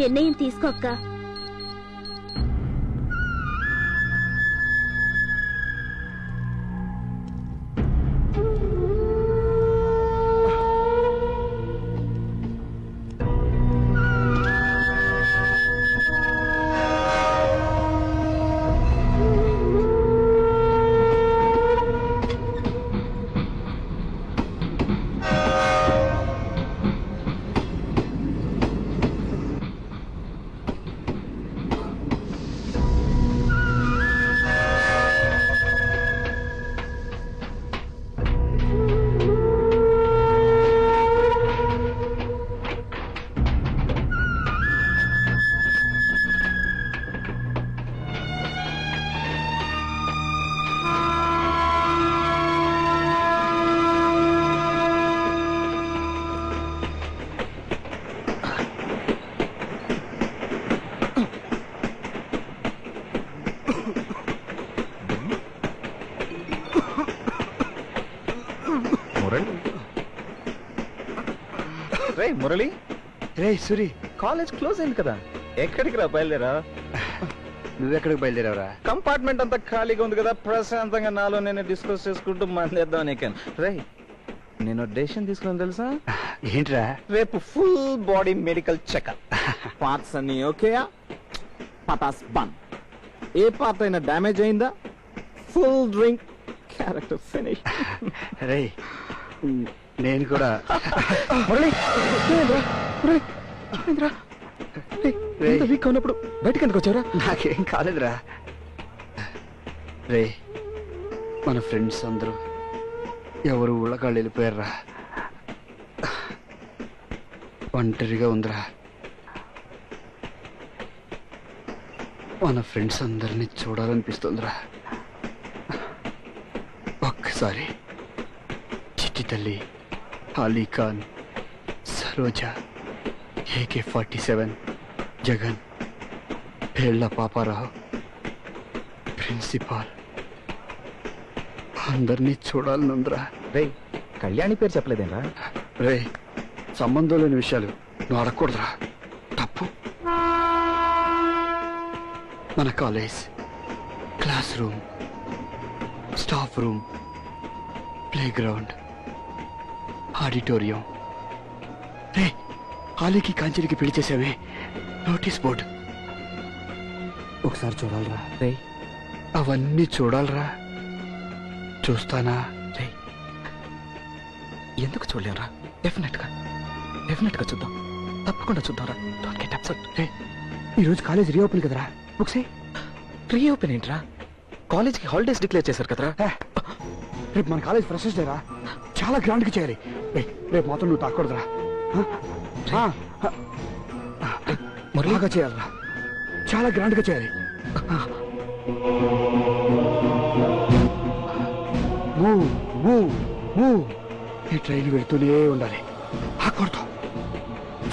నిర్ణయం తీసుకో అక్క. మురళి, రే సూరి, కాలేజ్ క్లోజ్ అయింది కదా, ఎక్కడికి రా? బయలుదేరా. నువ్వెక్కడికి బయలుదేరావురా? కంపార్ట్మెంట్ అంతా ఖాళీగా ఉంది కదా, ప్రశాంతంగా నాలో నేను డిస్కస్ చేసుకుంటూ మందేద్దాం నీకేను. రే నేను డెసిషన్ తీసుకున్నాను తెలుసా? ఏంట్రా? రేపు full body medical checkup. Parts అన్ని ఓకేయా? పటాస్ బంద్. ఏ పార్ట్ అయినా డ్యామేజ్ అయిందా ఫుల్ డ్రింక్, క్యారెక్టర్ ఫినిష్. రే నేను కూడా వీక్ ఉన్నప్పుడు బయటకు ఎందుకు వచ్చారా? నాకేం కాలేదురా. రే మన ఫ్రెండ్స్ అందరూ ఎవరు ఊళ్ళకాళ్ళు వెళ్ళిపోయారా. ఒంటరిగా ఉందిరా. మన ఫ్రెండ్స్ అందరినీ చూడాలనిపిస్తుందిరా. ఒక్కసారి చిట్టి తల్లి, అలీఖాన్, సరోజ, AK-47, జగన్, పేళ్ల పాపారావు, ప్రిన్సిపాల్ అందరినీ చూడాలనుందిరా. రే కళ్యాణి పేరు చెప్పలేదేనా? రే సంబంధం లేని విషయాలు నువ్వు అడగకూడదురా, తప్పు. మన college, class room, staff room, play ground, auditorium. రే ఆలీకి కాంచెలికి పెళ్లి చేసావే నోటీస్ బోర్డు ఒకసారి చూడాలరా. రే అవన్నీ చూడాలరా. చూస్తానా? రే ఎందుకు చూడలేవురా? డెఫినెట్ గా చూద్దాం, తప్పకుండా చూద్దాంరా. Don't get upset. రే ఈరోజు కాలేజ్ రీఓపెన్ కదరా. బుక్సే రీఓపెన్ ఏంట్రా? కాలేజ్కి హాలిడేస్ డిక్లేర్ చేశారు కదరా. రేపు మన కాలేజ్ ఫ్రెషర్స్ డేరా, చాలా గ్రాండ్ గా చేయాలి. రేపు మాత్రం నువ్వు తాకూడదురా. బాగా చేయాలరా, చాలా గ్రాండ్ గా చేయాలి. ఈ ట్రైన్ వెళ్తూనే ఉండాలి, ఆకూడదు.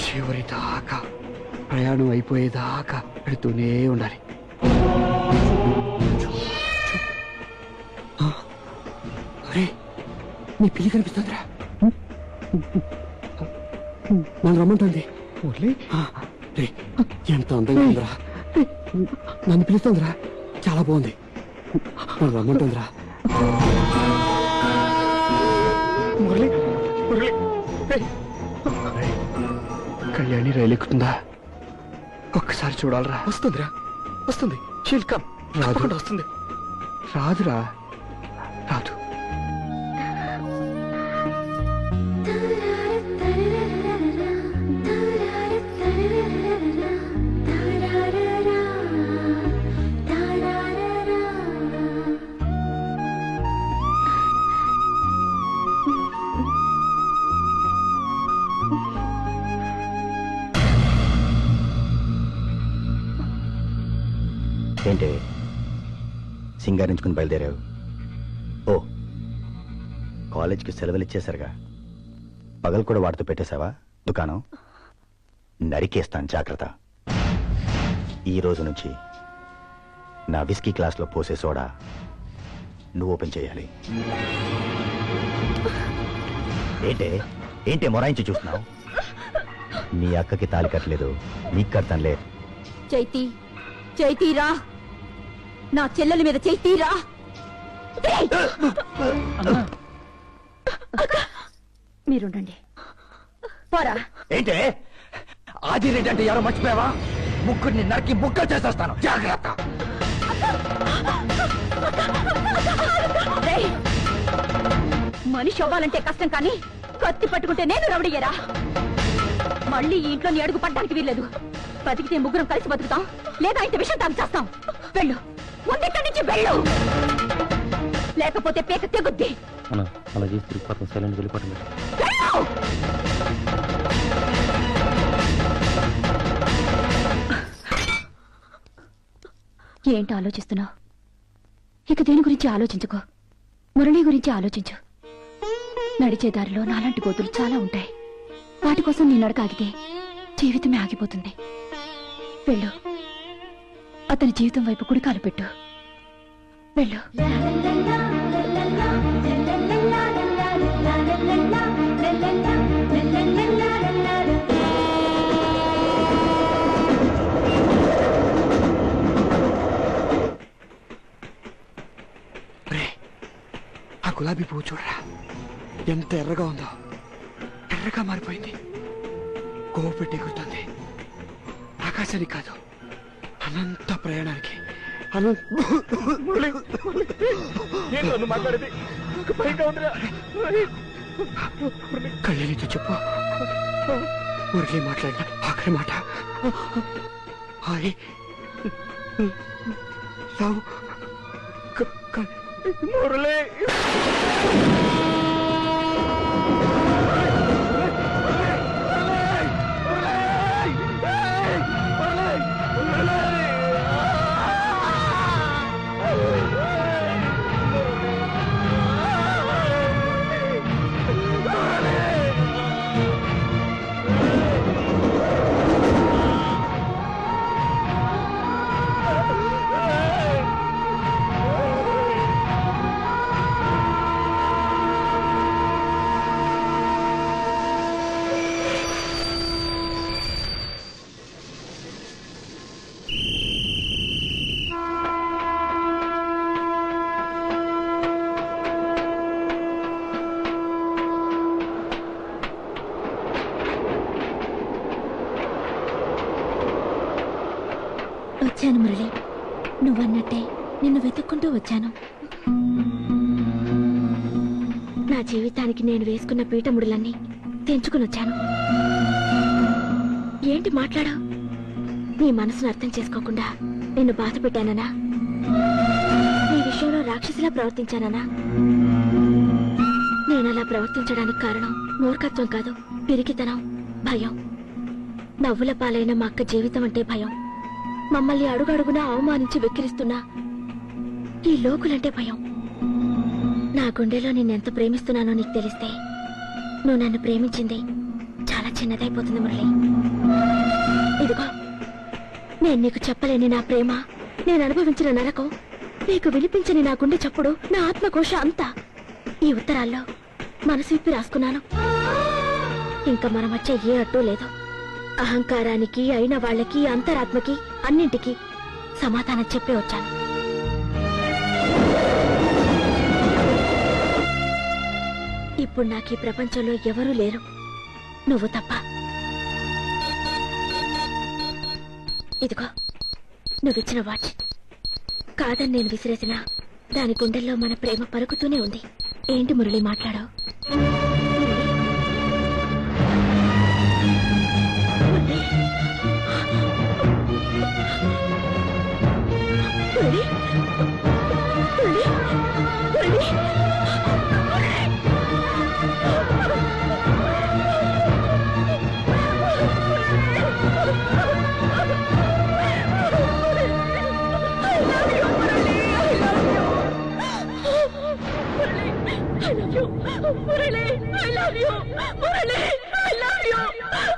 చివరి దాకా ప్రయాణం అయిపోయేదాకా వెళుతూనే ఉండాలి. అరే నీ పిల్లి కనిపిస్తుందిరా. నన్ను రమ్మంటుంది. ఎంత అందంగా ఉందిరా. నన్ను పిలుస్తుందిరా, చాలా బాగుంది. నన్ను రమ్మంటుందిరా. మురళి మురళి కళ్యాణి రైలు ఎక్కుతుందా? ఒక్కసారి చూడాలరా. వస్తుందిరా, వస్తుంది. She'll come. రాదు, వస్తుంది. రాదురా, రాదు. ఏంటి సింగారించుకుని బయలుదేరావు? ఓ, కాలేజీకి సెలవులు ఇచ్చేశారుగా, పగలు కూడా వాటితో పెట్టేశావా దుకాణం? నరికేస్తాను, జాగ్రత్త. ఈ రోజు నుంచి నా విస్కీ క్లాస్లో పోసే సోడా నువ్వు ఓపెన్ చేయాలి. ఏంటే మొరాయించి చూస్తున్నావు? నీ అక్కకి తాలి కట్టలేదు, నీకు కడతానులే. చైతి, చైతీరా, నా చెల్లెల మీద చైతీరా. మీరుండండి, పోరా. ఏంటే ఆదిరెడ్డి అంటే ఎవరో మర్చిపోయావా? ముగ్గురిని నరికి ముక్కలు చేసేస్తాను, జాగ్రత్త. మనిషి అవ్వాలంటే కష్టం, కానీ కత్తి పట్టుకుంటే నేను రౌడయ్యారా? మళ్ళీ ఈ ఇంట్లో నీ అడుగు పడ్డానికి వీల్లేదు. బతికితే ముగ్గురం కలిసి బతుకుతాం, లేదా ఇంత విషయం తాను చేస్తాం. వెళ్ళు, ముందెక్కడి నుంచి వెళ్ళు, లేకపోతే పేక తెగుద్ది. అలా చేసి తిరిగిపోతాం, సైలెంట్ వెళ్ళిపోతాం. ఏంటి ఆలోచిస్తున్నావు? ఇక దేని గురించి ఆలోచించుకో, మురళి గురించి ఆలోచించు. నడిచే దారిలో నాలాంటి గోతులు చాలా ఉంటాయి. వాటి కోసం నీ నడక ఆగితే జీవితమే ఆగిపోతుంది. వెళ్ళు, అతని జీవితం వైపు కుడికాలు పెట్టు. వెళ్ళు. ఆ గులాబీ పువ్వు చూడరా, ఎంత ఎర్రగా ఉందో. ఎర్రగా మారిపోయింది, కోవ పెట్టి ఎగురుతుంది. ఆకాశానికి కాదు, అనంత ప్రయాణానికి. మాట్లాడేది కళ్యాణితో చెప్పు, మురళి మాట్లాడిన ఆఖరి మాట ఐ లవ్ మురళి. వచ్చాను మురళి, నువ్వన్నట్టే నిన్ను వెతుక్కుంటూ వచ్చాను. నా జీవితానికి నేను వేసుకున్న పీఠముడులన్నీ తెంచుకుని వచ్చాను. ఏంటి మాట్లాడా? నీ మనసును అర్థం చేసుకోకుండా నిన్ను బాధ పెట్టాననా? నీ విషయంలో రాక్షసిలా ప్రవర్తించాననా? నేనలా ప్రవర్తించడానికి కారణం మూర్ఖత్వం కాదు, పిరికితనం, భయం. నవ్వుల పాలైన మా అక్క జీవితం అంటే భయం. మమ్మల్ని అడుగడుగునా అవమానించి వెక్కిరిస్తున్నా ఈ లోకులంటే భయం. నా గుండెలో నిన్నెంత ప్రేమిస్తున్నానో నీకు తెలిస్తే నువ్వు నన్ను ప్రేమించింది చాలా చిన్నదైపోతుంది మురళి. ఇదిగో, నేను నీకు చెప్పలేని నా ప్రేమ, నేను అనుభవించిన నరకం, నీకు వినిపించని నా గుండె చప్పుడు, నా ఆత్మకోశ అంతా ఈ ఉత్తరాల్లో మనసు విప్పి రాసుకున్నాను. ఇంకా మన మధ్య ఏ అడ్డు లేదు. అహంకారానికి, అయిన వాళ్ళకి, అంతరాత్మకి, అన్నింటికి సమాధానం చెప్పే వచ్చాను. ఇప్పుడు నాకు ఈ ప్రపంచంలో ఎవరూ లేరు, నువ్వు తప్ప. ఇదిగో నువ్విచ్చిన వాచ్. కాదని నేను విసిరేసినా దాని గుండెల్లో మన ప్రేమ పలుకుతూనే ఉంది. ఏంటి మురళి మాట్లాడావు? I love you.